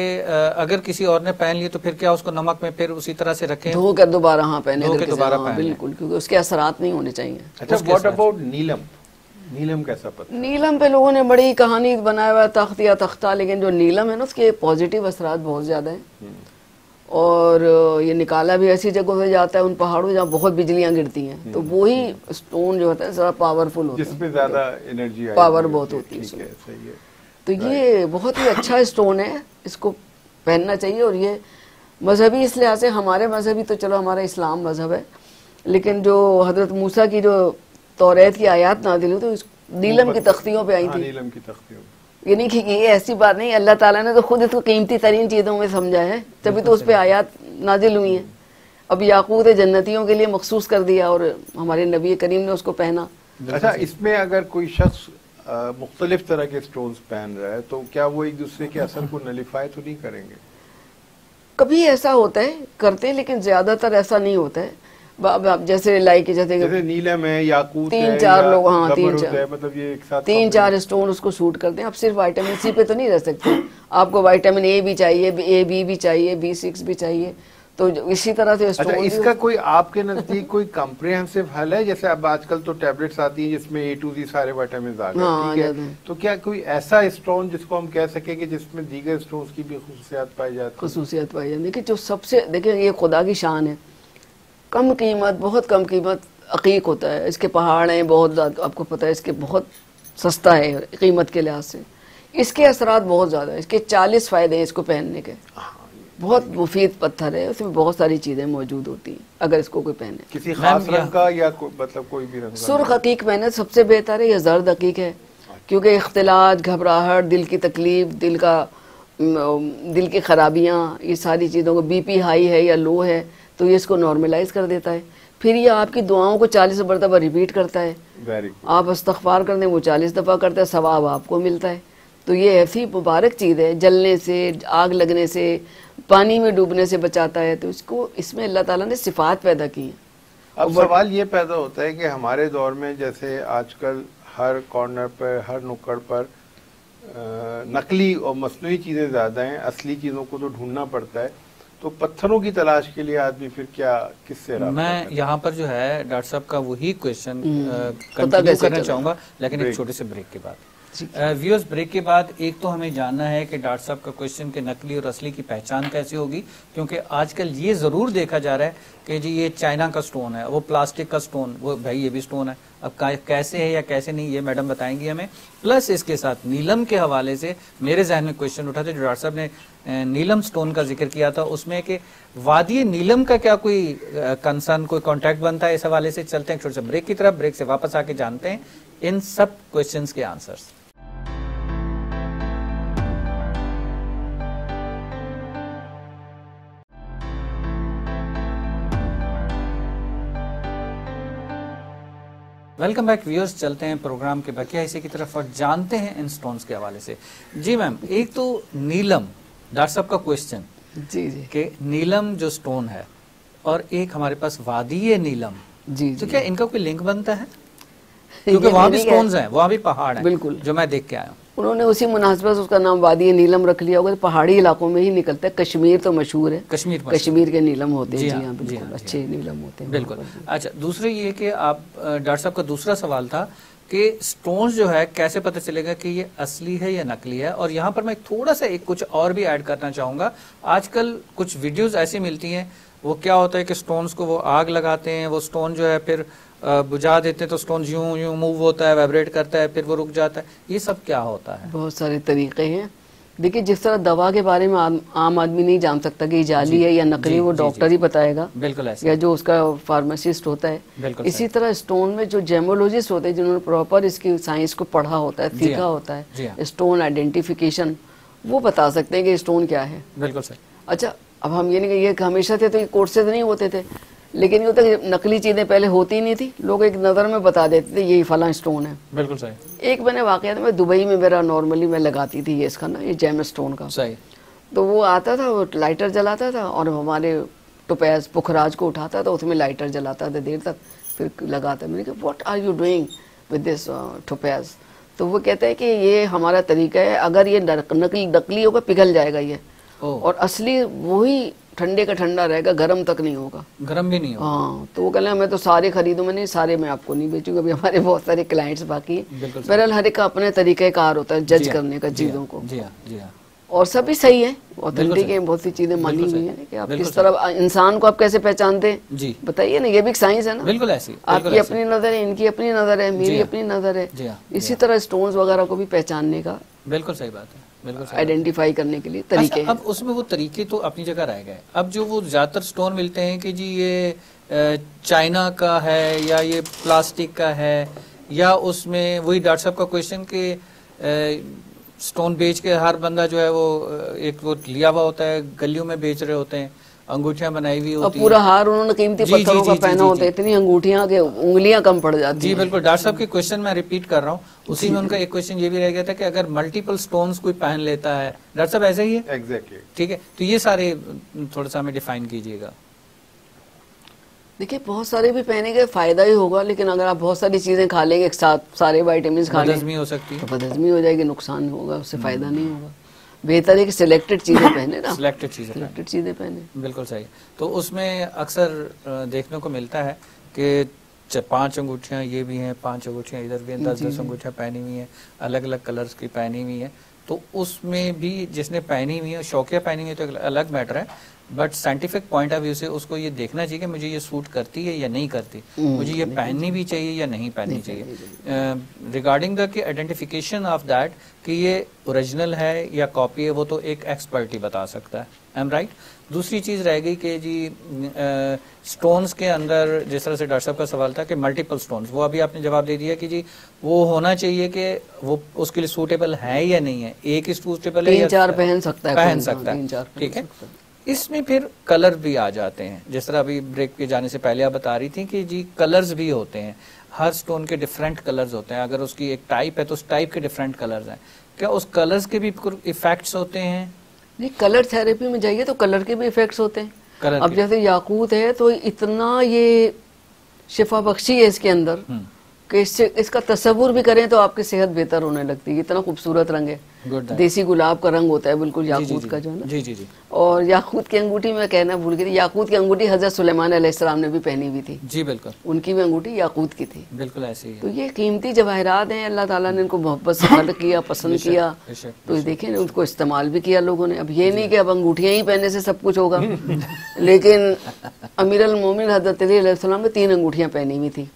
अगर किसी और ने पहन लिया तो फिर क्या उसको नमक में फिर उसी तरह से रखें, धोकर दोबारा पहने, बिल्कुल, क्योंकि उसके असरात नहीं होने चाहिए। अच्छा, व्हाट अबाउट नीलम? नीलम कैसा पता? नीलम पे लोगों ने बड़ी कहानी बनाया हुआ, तख्त या तख्ता, लेकिन जो नीलम है ना उसके पॉजिटिव असरात बहुत ज्यादा है। और ये निकाला भी ऐसी जगहों से जाता है, उन पहाड़ों जहाँ बहुत बिजलियां गिरती हैं, तो वही स्टोन जो होता है ज्यादा पावरफुल होता है, जिसमें ज्यादा एनर्जी, पावर बहुत होती है। तो ये बहुत ही अच्छा स्टोन है, इसको पहनना चाहिए। और ये मजहबी इस लिहाज से, हमारे मजहबी तो चलो हमारा इस्लाम मजहब है, लेकिन जो हजरत मूसा की जो तौरेत की आयात नाज़िल हुई तो नीलम की तख्तियों पे आई थी। नीलम की तख्तियों, यानी कि ये ऐसी बात नहीं, अल्लाह ताला ने तो खुद इसको कीमती तरीन चीज़ों में समझा है, तभी तो उस पर आयात नाजिल हुई हैं। अब याकूत जन्नतियों के लिए मखसूस कर दिया और हमारे नबी करीम ने उसको पहना। अच्छा, इसमें अगर कोई शख्स मुख्तलिफ तरह के स्टोन्स पहन रहा है तो क्या वो एक दूसरे के असर को नलिफाई तो नहीं करेंगे? कभी ऐसा होता है, करते हैं, लेकिन ज्यादातर ऐसा नहीं होता है। जैसे लाइक जैसे नीलम है, याकूत है, 3-4 लोग, हाँ 3-4, मतलब ये एक साथ 3-4 स्टोन उसको शूट करते हैं। आप सिर्फ विटामिन सी पे तो नहीं रह सकते, आपको विटामिन ए भी चाहिए, A, B भी चाहिए, B6 भी चाहिए। तो इसी तरह से अच्छा, इसका कोई आपके नजदीक कोई कॉम्प्रिहेंसिव हल है? जैसे अब आजकल तो टैबलेट्स आती हैं जिसमें A to Z सारे विटामिन आ गए, ठीक है, तो क्या कोई ऐसा स्टोन जिसको हम कह सके कि जिसमें दीगर स्टोन्स की भी खुसूसियात पाई जाती है? खुसूसियात पाई जाती है। देखिए जो सबसे, देखिए ये खुदा की शान है, कम कीमत, बहुत कम कीमत अकीक होता है। इसके पहाड़ हैं बहुत, आपको पता है, इसके बहुत सस्ता है कीमत के लिहाज से। इसके असरात बहुत ज़्यादा है, इसके 40 फ़ायदे हैं इसको पहनने के। बहुत मुफीद पत्थर है, उसमें बहुत सारी चीज़ें मौजूद होती हैं अगर इसको कोई पहने। किसी खास रंग का या मतलब कोई भी रंग? सुर्ख अकीक पहने सबसे बेहतर है, या जर्द अकीक है, क्योंकि इख्तिलात, घबराहट, दिल की तकलीफ, दिल की खराबियाँ, ये सारी चीज़ों को, BP हाई है या लो है तो ये इसको नॉर्मलाइज कर देता है। फिर ये आपकी दुआओं को 40 मरतबा रिपीट करता है। आप इस्तग़फ़ार करते हैं वो 40 दफ़ा करता है, सवाब आपको मिलता है। तो ये ऐसी मुबारक चीज़ है, जलने से, आग लगने से, पानी में डूबने से बचाता है। तो इसको, इसमें अल्लाह ताला ने सिफात पैदा की है। अब सवाल ये पैदा होता है कि हमारे दौर में जैसे आजकल हर कॉर्नर पर, हर नुक्कड़ पर नकली और मसनूई चीज़ें ज़्यादा हैं, असली चीज़ों को तो ढूंढना पड़ता है। तो पत्थरों की तलाश के लिए आदमी फिर क्या, किससे? मैं यहाँ पर जो है डॉक्टर साहब का वही क्वेश्चन कंटिन्यू करना चाहूंगा, लेकिन एक छोटे से ब्रेक के बाद। व्यूअर्स, ब्रेक के बाद एक तो हमें जानना है कि डॉक्टर साहब का क्वेश्चन के नकली और असली की पहचान कैसे होगी, क्योंकि आजकल ये जरूर देखा जा रहा है कि जी ये चाइना का स्टोन है, वो प्लास्टिक का स्टोन, वो भाई ये भी स्टोन है। अब कैसे है या कैसे नहीं, ये मैडम बताएंगी हमें। प्लस इसके साथ नीलम के हवाले से मेरे जहन में क्वेश्चन उठा था, जो डॉक्टर साहब ने नीलम स्टोन का जिक्र किया था, उसमें कि वादी नीलम का क्या कोई कंसर्न, कोई कॉन्टैक्ट बनता है? इस हवाले से चलते हैं छोटे से ब्रेक की तरफ। ब्रेक से वापस आके जानते हैं इन सब क्वेश्चन के आंसर्स। वेलकम बैक व्यूअर्स, चलते हैं प्रोग्राम के बकिया हिस्से की तरफ और जानते हैं इन स्टोन्स के हवाले से। जी मैम, एक तो नीलम, डॉक्टर साहब का क्वेश्चन जी कि नीलम जो स्टोन है और एक हमारे पास वादी नीलम, जी तो क्या इनका कोई लिंक बनता है? क्योंकि वहाँ भी स्टोन्स हैं, वहाँ भी पहाड़ हैं, बिल्कुल, जो मैं देख के आया हूँ। उन्होंने उसी मुनासिबत से उसका नाम वादी नीलम रख लिया होगा। पहाड़ी इलाकों में ही निकलता है। कश्मीर तो मशहूर है, कश्मीर के नीलम होते हैं। जी हाँ, बिल्कुल अच्छे नीलम होते हैं, बिल्कुल। अच्छा, दूसरे ये कि आप, डॉक्टर साहब का दूसरा सवाल था कि स्टोन्स जो है कैसे पता चलेगा कि ये असली है या नकली है? और यहाँ पर मैं थोड़ा सा एक कुछ और भी ऐड करना चाहूंगा। आजकल कुछ वीडियोस ऐसी मिलती हैं, वो क्या होता है कि स्टोन्स को वो आग लगाते हैं, वो स्टोन जो है फिर बुझा देते हैं, तो स्टोन यूं यूं मूव होता है, वाइब्रेट करता है, फिर वो रुक जाता है। ये सब क्या होता है? बहुत सारे तरीके हैं। देखिए, जिस तरह दवा के बारे में आम आदमी नहीं जान सकता कि जाली है या नकली, वो डॉक्टर ही बताएगा, बिल्कुल ऐसे, या जो उसका फार्मासिस्ट होता है। इसी तरह स्टोन में जो जेमोलॉजिस्ट होते हैं, जिन्होंने प्रॉपर इसकी साइंस को पढ़ा होता है, सीखा होता है, स्टोन आइडेंटिफिकेशन, वो बता सकते हैं कि स्टोन क्या है। बिल्कुल सही। अच्छा, अब हम ये नहीं, ये हमेशा थे तो ये कोर्स से नहीं होते थे, लेकिन ये तो नकली चीजें पहले होती नहीं थी, लोग एक नज़र में बता देते थे यही फला स्टोन है। बिल्कुल सही। एक मैंने वाकया था, मैं दुबई में, मेरा नॉर्मली मैं लगाती थी ये इसका ना, ये जेम स्टोन का। सही। तो वो आता था, वो लाइटर जलाता था और हमारे टोपैज पुखराज को उठाता था, उसमें लाइटर जलाता था देर तक, फिर लगाता। मैंने कहा what are you doing with this topaz? तो वो कहते हैं कि ये हमारा तरीका है, अगर ये नकली होगा पिघल जाएगा ये, और असली वही ठंडे का ठंडा रहेगा, गर्म तक नहीं होगा, गर्म भी नहीं होगा। हाँ, तो वो कहना मैं तो सारे खरीदूं, मैंने सारे मैं आपको नहीं बेचूंगा, अभी हमारे बहुत सारे क्लाइंट्स बाकी हैं। बहरहाल हर एक का अपने तरीक़ेकार होता है जज करने का चीज़ों को। जी हाँ, जी हाँ। और सभी सही है, ऑथेंटिक है, बहुत सी चीजें मानी हुई है कि आप किस तरह इंसान को आप कैसे पहचानते हैं, जी बताइए ना, ये भी साइंस है ना। बिल्कुल ऐसी, आपकी अपनी नजर है, इनकी अपनी नजर है, मेरी अपनी नजर है। इसी तरह स्टोन्स वगैरह को भी पहचानने का बिल्कुल सही बात है, बिल्कुल आइडेंटिफाई करने के लिए तरीके हैं। अब उसमें वो तरीके तो अपनी जगह रह गए। अब जो वो ज्यादातर स्टोन मिलते हैं कि जी ये चाइना का है या ये प्लास्टिक का है, या उसमें वही डॉक्टर साहब का क्वेश्चन के स्टोन बेच के हर बंदा जो है वो एक वो लिया हुआ होता है, गलियों में बेच रहे होते हैं, अंगूठियां बनाई हुई होती हैं, पूरा हार उन्होंने कीमती पत्थरों का पहना होता है, इतनी अंगूठियां के उंगलियां कम पड़ जाती हैं। जी बिल्कुल, डॉक्टर साहब के क्वेश्चन मैं रिपीट कर रहा हूँ, उसी में उनका एक क्वेश्चन ये भी रह गया था कि अगर मल्टीपल स्टोन्स कोई पहन लेता है, डॉक्टर साहब ऐसा ही है? एग्जैक्टली, ठीक है, तो ये सारे थोड़ा सा हमें डिफाइन कीजिएगा। देखिए, बहुत सारे भी पहनेंगे फायदा ही होगा, लेकिन अगर आप बहुत सारी चीजें खा लेंगे एक साथ, सारे विटामिन खा लेंगे, बदहजमी हो सकती है, तो बदहजमी हो जाएगी, नुकसान होगा, उससे फायदा नहीं होगा। बेहतर है कि सिलेक्टेड चीजें पहने ना, सिलेक्टेड चीजें पहने। बिल्कुल सही। तो उसमें अक्सर देखने को मिलता है कि 5 अंगूठियां ये भी हैं, 5 अंगूठियां इधर भी हैं, 10-10 अंगूठियां पहनी हुई हैं, अलग अलग कलर्स की पहनी हुई हैं। तो उसमें भी जिसने पहनी हुई है, शौकिया पहनी हुई है तो अलग मैटर है, but scientific point of view से उसको ये देखना चाहिए कि मुझे ये सूट करती है या नहीं करती, मुझे ये पहननी भी चाहिए या नहीं पहननी चाहिए। रिगार्डिंग द कि आइडेंटिफिकेशन ऑफ दैट कि ये ओरिजिनल है या कॉपी है, वो तो एक एक्सपर्ट ही बता सकता है। I am right. दूसरी चीज रह गई कि जी स्टोन्स के अंदर जिस तरह से डॉक्टर साहब का सवाल था कि मल्टीपल स्टोन्स, वो अभी आपने जवाब दे दिया कि जी वो होना चाहिए कि वो उसके लिए सूटेबल है या नहीं है, एक ही सूटेबल है, 3-4 पहन सकता है, ठीक है। इसमें फिर कलर भी आ जाते हैं, जिस तरह अभी ब्रेक के जाने से पहले आप बता रही थी कि जी कलर्स भी होते हैं, हर स्टोन के डिफरेंट कलर्स होते हैं। अगर उसकी एक टाइप है तो उस टाइप के डिफरेंट कलर्स हैं, क्या उस कलर्स के भी इफेक्ट्स होते हैं? नहीं, कलर थेरेपी में जाइए तो कलर के भी इफेक्ट्स होते हैं। अब जैसे याकूत है तो इतना ये शिफा बख्शी है इसके अंदर कि इसका तस्वुर भी करें तो आपकी सेहत बेहतर होने लगती है। इतना खूबसूरत रंग है, देसी गुलाब का रंग होता है बिल्कुल याकूत का जो है ना। जी जी जी। और याकूत की अंगूठी में कहना भूल गई थी, याकूत की अंगूठी हजरत सुलेमान अलैहिस्सलाम ने भी पहनी हुई थी। जी बिल्कुल, उनकी भी अंगूठी याकूत की थी। बिल्कुल ऐसे ही है। तो ये कीमती जवाहरात हैं, अल्लाह ताला ने इनको मोहब्बत से खल्क किया, पसंद किया, तो देखें उनको इस्तेमाल भी किया लोगों ने। अब ये नहीं कि अब अंगूठियां ही पहनने से सब कुछ होगा लेकिन अमीर अल मोमिन हजरत अली अलैहिस्सलाम ने 3 अंगूठियां पहनी हुई थी,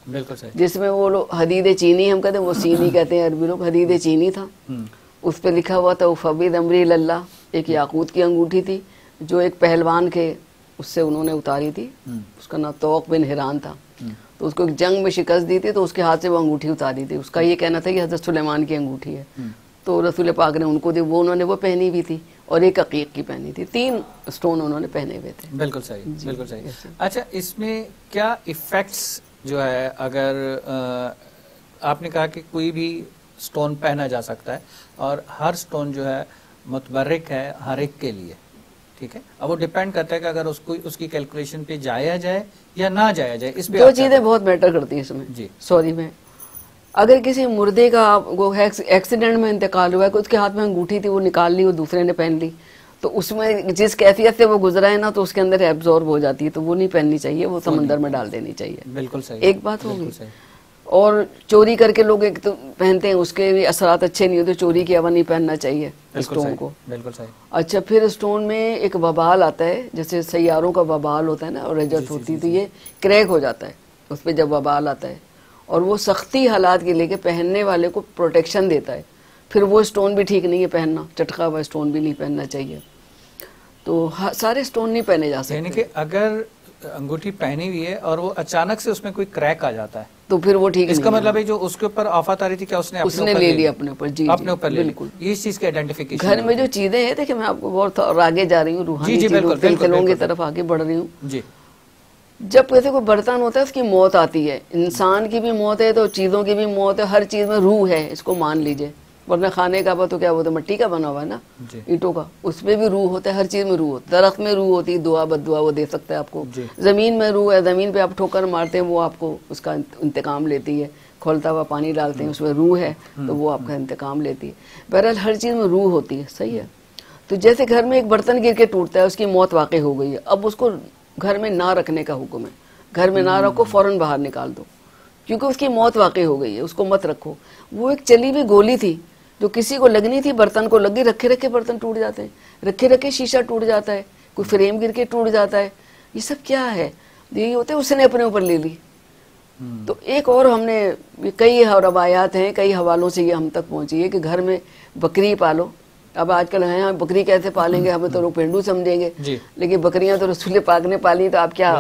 जिसमें वो लोग हदीद चीनी हम कहते हैं, वो सीनी कहते हैं अरबी लोग, हदीद चीनी था, उस पर लिखा हुआ था फबीद अमरी लल्ला। एक याकूत की अंगूठी थी जो एक पहलवान के उससे उन्होंने उतारी थी, उसका नाम तौक बिन हिरान था। तो उसको एक जंग में शिकस्त दी थी तो उसके हाथ से वो अंगूठी उतारी थी। उसका ये कहना था कि हजरत सुलेमान की अंगूठी है, तो रसूल पाक ने उनको दी, वो उन्होंने वो पहनी हुई थी और एक अकीक की पहनी थी। 3 स्टोन उन्होंने पहने हुए थे। बिल्कुल सही, बिल्कुल सही। अच्छा, इसमें क्या इफेक्ट्स जो है, अगर आपने कहा कि कोई भी स्टोन पहना जा सकता है और हर स्टोन जो है मुतबर्रिक है हर एक के लिए, ठीक है। अब वो डिपेंड करता है कि अगर उसको उसकी कैलकुलेशन पे जाया जाए या ना जाया जाए, इस पे 2 चीजें बहुत मैटर करती हैं इसमें जी। सॉरी मैं, अगर किसी मुर्दे का वो एक्सीडेंट में इंतकाल हुआ है, उसके हाथ में अंगूठी थी, वो निकाल ली, वो दूसरे ने पहन ली, तो उसमें जिस कैफियत से वो गुजरा है ना, तो उसके अंदर एब्जॉर्ब हो जाती है, तो वो नहीं पहननी चाहिए, वो समंदर में डाल देनी चाहिए। बिल्कुल सही, एक बात होगी। और चोरी करके लोग एक तो पहनते हैं, उसके भी असरात अच्छे नहीं होते, चोरी के अलावा नहीं पहनना चाहिए स्टोन को। बिल्कुल सही। अच्छा, फिर स्टोन में एक वबाल आता है, जैसे सैयारों का वबाल होता है ना, और रजत होती, तो ये क्रैक हो जाता है उस पर जब वबाल आता है, और वो सख्ती हालात के लेके पहनने वाले को प्रोटेक्शन देता है। फिर वो स्टोन भी ठीक नहीं है पहनना, चटका हुआ स्टोन भी नहीं पहनना चाहिए। तो सारे स्टोन नहीं पहने जा सकते। यानी कि अगर अंगूठी पहनी हुई है और वो अचानक से उसमें कोई क्रैक आ जाता है तो फिर वो ठीक, इसका मतलब है जो उसके ऊपर आफत आ रही थी, क्या उसने ले लिया अपने ऊपर? जी, अपने ऊपर बिल्कुल। ये इस चीज के आइडेंटिफिकेशन घर में जो चीजें हैं, देखिए मैं आपको बहुत आगे जा रही हूँ, रूहानी चीजों की तरफ आगे बढ़ रही हूँ जी। जब कैसे कोई बर्तन होता है उसकी मौत आती है, इंसान की भी मौत है तो चीजों की भी मौत है, हर चीज में रूह है, इसको मान लीजिए। वरना खाने का तो क्या, वो तो मिट्टी का बना हुआ है ना, ईंटों का, उसमें भी रूह होता है, हर चीज में रूह होती है। दरख्त में रूह होती है, दुआ बद्दुआ वो दे सकता है आपको। जमीन में रूह है, जमीन पे आप ठोकर मारते हैं, वो आपको उसका इंतकाम लेती है। खोलता हुआ पानी डालते हैं, उसमें रूह है तो वो आपका इंतकाम लेती है। बहरहाल हर चीज में रूह होती है, सही है। तो जैसे घर में एक बर्तन गिर के टूटता है, उसकी मौत वाकई हो गई है, अब उसको घर में ना रखने का हुक्म है। घर में ना रखो, फौरन बाहर निकाल दो, क्योंकि उसकी मौत वाकई हो गई है, उसको मत रखो। वो एक चली हुई गोली थी जो किसी को लगनी थी, बर्तन को लगी, रखे रखे बर्तन टूट जाते हैं, रखे रखे शीशा टूट जाता है, कोई फ्रेम गिर के टूट जाता है। ये सब क्या है? यही होते उसने अपने ऊपर ले ली। तो एक और हमने कई रवायात हैं, कई हवालों से ये हम तक पहुंची है कि घर में बकरी पालो। अब आजकल है बकरी कैसे पालेंगे, हमें तो लोग पेंडू समझेंगे, लेकिन बकरियां तो रसूल पाक ने पाली, तो आप क्या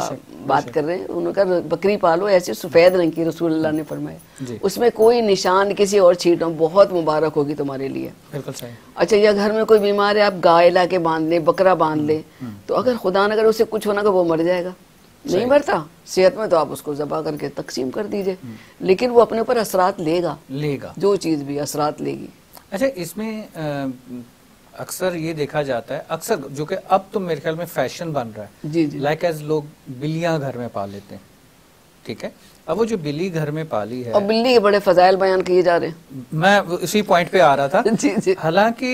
बात कर रहे हैं। उन्होंने कहा बकरी पालो ऐसे सफेद रंग की, रसूल अल्लाह ने फरमाया, उसमें कोई निशान किसी और छींटो, बहुत मुबारक होगी तुम्हारे लिए। बिल्कुल सही। अच्छा, या घर में कोई बीमार है, आप गाय ला के बांध ले, बकरा बांध ले, तो अगर खुदा न अगर उसे कुछ होना, वो मर जाएगा, नहीं मरता सेहत में, तो आप उसको ज़बा करके तकसीम कर दीजिए, लेकिन वो अपने ऊपर असरात लेगा, जो चीज़ भी असरात लेगी। अच्छा, इसमें अक्सर ये देखा जाता है, अक्सर जो कि अब तो मेरे ख्याल में फैशन बन रहा है, जी जी, लाइक एज लोग बिल्लियां घर में पाल लेते हैं, ठीक है। अब वो जो बिल्ली घर में पाली है, और बिल्ली के बड़े फजाइल बयान किए जा रहे हैं, मैं उसी पॉइंट पे आ रहा था। जी जी। हालांकि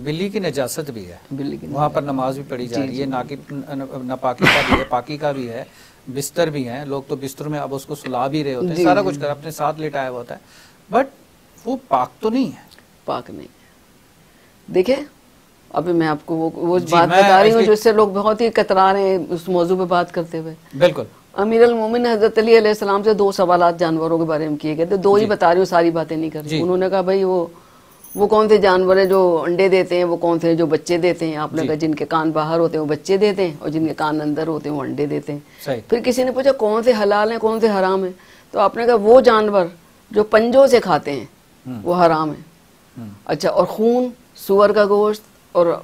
बिल्ली की नजासत भी है, बिल्ली की वहाँ पर नमाज भी पढ़ी जा रही है, नापाकी का भी है, पाकी का भी है, बिस्तर भी है, लोग तो बिस्तर में अब उसको सुला भी रहे होते हैं, सारा कुछ कर अपने साथ लेटाया होता है, बट वो पाक तो नहीं है। पाक नहीं है। देखिए अभी मैं आपको वो बात बता रही हूँ जिससे लोग बहुत ही कतरा रहे हैं उस मौजू पे बात करते हुए। बिल्कुल। अमीर अल मोमिन हजरत अली अलैहिस्सलाम से 2 सवालात जानवरों के बारे में किए गए थे, 2 ही बता रही हूँ, सारी बातें नहीं कर रही। उन्होंने कहा भाई वो कौन से जानवर है जो अंडे देते हैं, वो कौन से जो बच्चे देते हैं। आपने कहा जिनके कान बाहर होते हैं वो बच्चे देते हैं और जिनके कान अंदर होते हैं वो अंडे देते हैं। फिर किसी ने पूछा कौन से हलाल हैं कौन से हराम है, तो आपने कहा वो जानवर जो पंजों से खाते हैं वो हराम है। अच्छा, और खून, सुअर का गोश्त और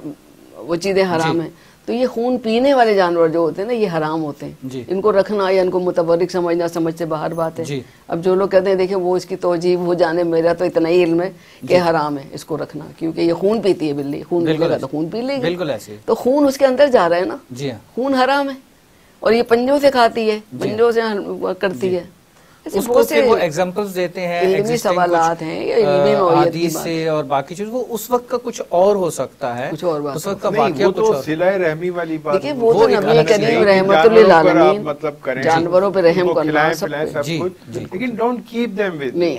वो चीजें हराम है। तो ये खून पीने वाले जानवर जो होते हैं ना, ये हराम होते हैं। इनको रखना या इनको मुतबर्रिक समझना समझ से बाहर बात है। अब जो लोग कहते हैं देखिए वो इसकी तौजीह हो जाने, मेरा तो इतना ही इल्म है कि हराम है इसको रखना, क्योंकि ये खून पीती है बिल्ली, खून मिलेगा तो खून पी लेगी। बिल्कुल ऐसे। तो खून उसके अंदर जा रहा है ना, खून हराम है, और ये पंजों से खाती है, पंजों से करती है। उसको फिर वो एग्जांपल्स देते हैं, इल्मी सवालात हैं या इल्मी हदीस से और बाकी चीज, वो उस वक्त का कुछ और हो सकता है, कुछ और बात, उस वक्त का वाकया कुछ और। सिलाए रहमी वाली बात, देखिए वो तो नबी करीम रहमतुल लिल आलमीन, मतलब करें जानवरों पे रहम करना सब कुछ, लेकिन डोंट कीप देम विद। नहीं,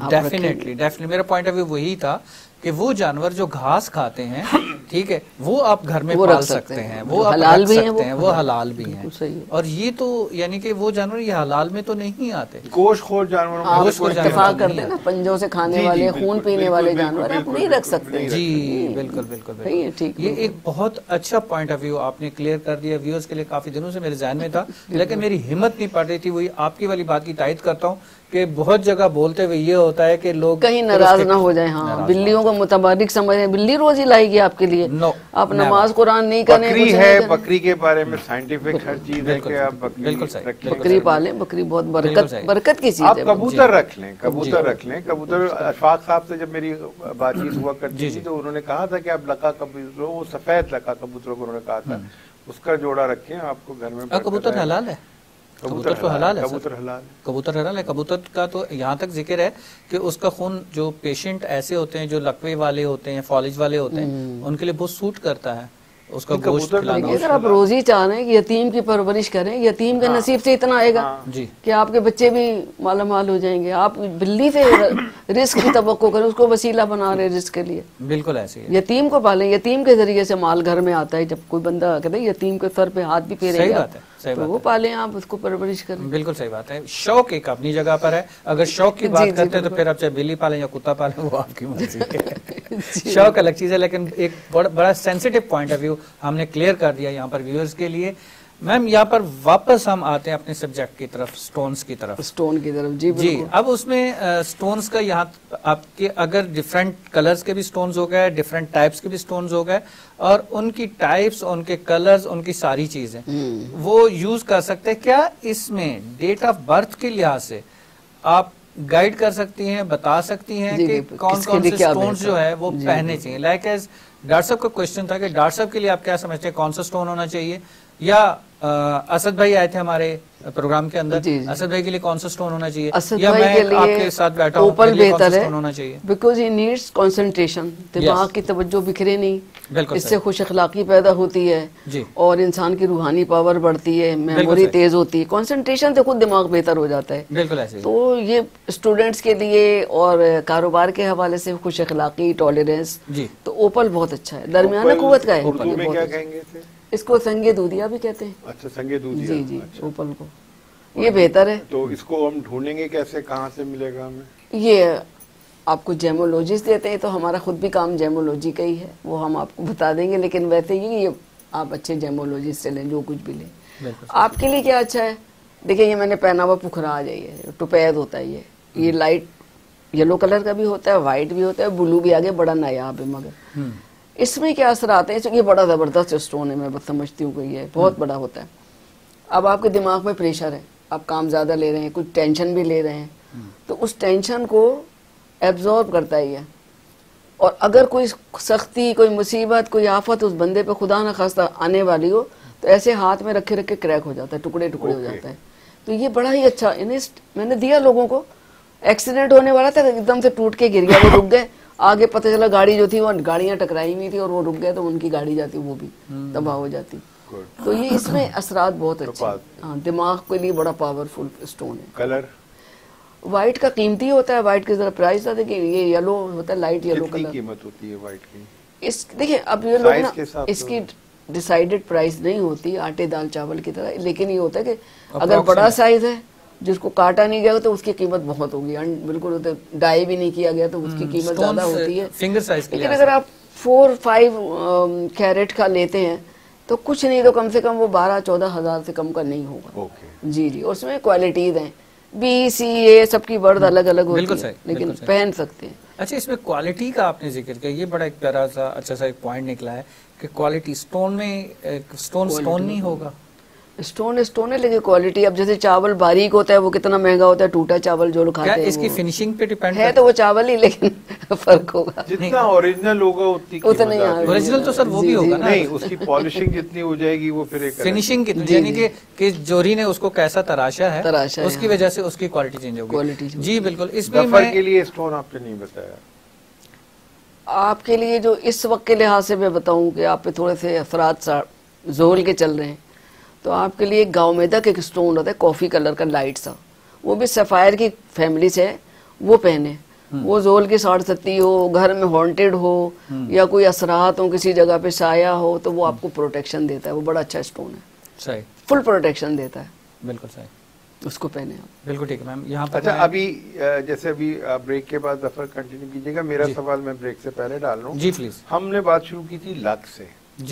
डेफिनेटली मेरा पॉइंट ऑफ व्यू वही था कि वो जानवर जो घास खाते हैं, ठीक है, वो आप घर में पाल सकते हैं, वो आप हलाल भी हैं, वो हलाल भी हैं। और ये तो यानी कि वो जानवर ये हलाल में तो नहीं आते। गोश्तखोर जानवरों आप इत्तेफाक करते हैं ना, पंजों से खाने वाले, खून पीने वाले जानवर आप नहीं रख सकते। जी बिल्कुल। ठीक, ये एक बहुत अच्छा पॉइंट ऑफ व्यू आपने क्लियर कर दिया। व्यूअर्स के लिए काफी दिनों से मेरे ज़हन में था, लेकिन मेरी हिम्मत नहीं पड़ रही थी। वही आपकी वाली बात की तायद करता हूँ कि बहुत जगह बोलते हुए ये होता है कि लोग कहीं नाराज ना हो जाए। हाँ, बिल्लियों को मुतबारिक समझें, बिल्ली रोजी लाएगी आपके लिए। आप नमाज कुरान नहीं करें। बकरी है, बकरी के बारे में साइंटिफिक हर चीज है कि आप बकरी पालें, बकरी बहुत बरकत की चीज है। आप कबूतर रख लें, कबूतर। अशफाक साहब से जब मेरी बातचीत हुआ करती थी तो उन्होंने कहा था कि आप लका कबूतर, वो सफेद लका कबूतर को उन्होंने कहा था उसका जोड़ा रखें आपको घर में। कबूतर हलाल है, कबूतर तो हलाल है, कबूतर हलाल है, कबूतर हलाल है। कबूतर का तो यहाँ तक जिक्र है कि उसका खून जो पेशेंट ऐसे होते हैं जो लकवे वाले होते हैं, फॉलिज वाले होते हैं, उनके लिए बहुत सूट करता है उसका गोश्त खिलाना। अगर आप रोजी चाह रहे हैं कि यतीम की परवरिश करें, यतीम के नसीब से इतना आएगा कि आपके बच्चे भी माला माल हो जाएंगे। आप बिल्ली से रिस्क की तवक्को करें, उसको वसीला बना रहे रिस्क के लिए। बिल्कुल ऐसे ही यतीम को पालें, यतीम के जरिए से माल घर में आता है। जब कोई बंदा कहते हैं यतीम के सर पे हाथ भी फेरेगा तो वो पालें, आप उसको परवरिश करें। बिल्कुल सही बात है। शौक एक अपनी जगह पर है। अगर शौक की बात करते हैं तो फिर आप चाहे बिल्ली पालें या कुत्ता पालें, वो आपकी मर्जी है। शौक अलग चीज है, लेकिन एक बड़ा सेंसिटिव पॉइंट ऑफ व्यू हमने क्लियर कर दिया यहाँ पर व्यूअर्स के लिए। मैम यहाँ पर वापस हम आते हैं अपने सब्जेक्ट की तरफ, स्टोन्स की तरफ। जी। अब उसमें स्टोन्स का यहाँ आपके अगर डिफरेंट कलर्स के भी स्टोन्स हो गए, डिफरेंट टाइप्स के भी स्टोन्स हो गए, और उनकी टाइप्स, उनके कलर्स, उनकी सारी चीजें वो यूज कर सकते हैं। क्या इसमें डेट ऑफ बर्थ के लिहाज से आप गाइड कर सकती हैं, बता सकती हैं कि कौन कौन से स्टोन्स जो है वो पहनने चाहिए? लाइक एज डॉक्टर साहब का क्वेश्चन था कि डॉक्टर साहब के लिए आप क्या समझते हैं, कौन सा स्टोन होना चाहिए? या असद भाई आए थे हमारे प्रोग्राम के अंदर, असद भाई के लिए कौन सा स्टोन होना चाहिए? या मैं आपके साथ बैठा हूं, ओपल बेहतर है होना चाहिए बिकॉज ही नीड्स कंसंट्रेशन, दिमाग की तवज्जो बिखरे नहीं, इससे खुश अखलाकी पैदा होती है और इंसान की रूहानी पावर बढ़ती है, मेमोरी तेज होती है, कंसंट्रेशन से खुद दिमाग बेहतर हो जाता है। बिल्कुल ऐसे। तो ये स्टूडेंट्स के लिए और कारोबार के हवाले से खुश अखलाकी, टॉलरेंस, तो ओपल बहुत अच्छा है, दरमियाना कुव्वत का है। इसको संगे दूधिया भी कहते हैं। अच्छा, संगे दूधिया। जी। अच्छा। ओपल को ये बेहतर है। तो इसको हम ढूंढेंगे कैसे, कहाँ से मिलेगा हमें? ये आपको जेमोलॉजिस्ट देते हैं, तो हमारा खुद भी काम जेमोलॉजी का ही है, वो हम आपको बता देंगे। लेकिन वैसे ये आप अच्छे जेमोलॉजिस्ट से लें, जो कुछ भी लें। आपके लिए क्या अच्छा है? देखिए ये मैंने पहना हुआ पुखरा आ जाइए, टुपैद होता है ये लाइट येलो कलर का भी होता है, व्हाइट भी होता है, ब्लू भी आगे, बड़ा नायाब है। मगर इसमें क्या असर आते हैं? ये बड़ा जबरदस्त स्टोन है, मैं समझती हूँ कि ये बहुत बड़ा होता है। अब आपके दिमाग में प्रेशर है, आप काम ज्यादा ले रहे हैं, कुछ टेंशन भी ले रहे हैं, तो उस टेंशन को एब्जॉर्ब करता है ये। और अगर कोई सख्ती, कोई मुसीबत, कोई आफत उस बंदे पे खुदा न खास्ता आने वाली हो, तो ऐसे हाथ में रखे रखे क्रैक हो जाता है, टुकड़े टुकड़े हो जाता है। तो ये बड़ा ही अच्छा इन्वेस्ट मैंने दिया लोगों को। एक्सीडेंट होने वाला था, एकदम से टूट के गिर गया, वो रुक गए। आगे पता चला गाड़ी जो थी वो गाड़ियां टकराई हुई थी और वो रुक गए, तो उनकी गाड़ी जाती वो भी तबाह हो जाती। तो ये इसमें असरात बहुत अच्छे। हाँ, दिमाग के लिए बड़ा पावरफुल स्टोन है। कलर व्हाइट का कीमती होता है, व्हाइट की जरा प्राइस था, देखिए ये येलो होता है, लाइट येलो कलर। कीमत होती है व्हाइट की? इस देखिए अब ये लोग ना इसकी डिसाइडेड प्राइस नहीं होती आटे दाल चावल की तरह, लेकिन ये होता है कि अगर बड़ा साइज है जिसको काटा नहीं गया तो उसकी कीमत बहुत होगी, बिल्कुल डाई भी नहीं किया गया तो उसकी कीमत ज्यादा होती है फिंगर साइज। लेकिन अगर आप 4-5 कैरेट का लेते हैं तो कुछ नहीं तो कम से कम वो 12-14 हजार से कम का नहीं होगा। जी जी, उसमें क्वालिटीज हैं, BCA सबकी वर्ड अलग अलग होती है, लेकिन पहन सकते हैं। अच्छा, इसमें क्वालिटी का आपने जिक्र किया, ये बड़ा एक प्यारा सा अच्छा सा एक पॉइंट निकला है कि क्वालिटी स्टोन में स्टोन नहीं होगा। स्टोन है लेकिन क्वालिटी, अब जैसे चावल बारीक होता है वो कितना महंगा होता है, टूटा चावल जो लोग खाते हैं इसकी फिनिशिंग पे डिपेंड है, तो वो चावल ही, लेकिन फर्क होगा। जितना ओरिजिनल होगा उतनी ओरिजिनल तो सर वो भी होगा ना, नहीं उसकी पॉलिशिंग जितनी हो जाएगी वो फिर एक फिनिशिंग कितनी, यानी कि जोरी ने उसको कैसा तराशा है उसकी वजह से उसकी क्वालिटी चेंज होगी। जी बिल्कुल। इसमें के लिए स्टोन आपने नहीं बताया। आपके लिए जो इस वक्त के लिहाज से मैं बताऊं कि आप पे थोड़े से असरात जोल के चल रहे हैं, तो आपके लिए गाँव में तक एक स्टोन होता है कॉफी कलर का लाइट सा, वो भी सफायर की फैमिली से है, वो पहने। वो जोल की 60-70 हो, घर में हॉन्टेड हो या कोई असरात हो, किसी जगह पे साया हो, तो वो आपको प्रोटेक्शन देता है। वो बड़ा अच्छा स्टोन है, सही, फुल प्रोटेक्शन देता है। बिल्कुल सही, उसको पहने आप। बिल्कुल ठीक है मैम। यहाँ पर अच्छा, अभी जैसे अभी ब्रेक के बाद जफर कंटिन्यू कीजिएगा, मेरा सवाल मैं ब्रेक से पहले डाल रहा हूँ। जी प्लीज। हमने बात शुरू की थी लक से,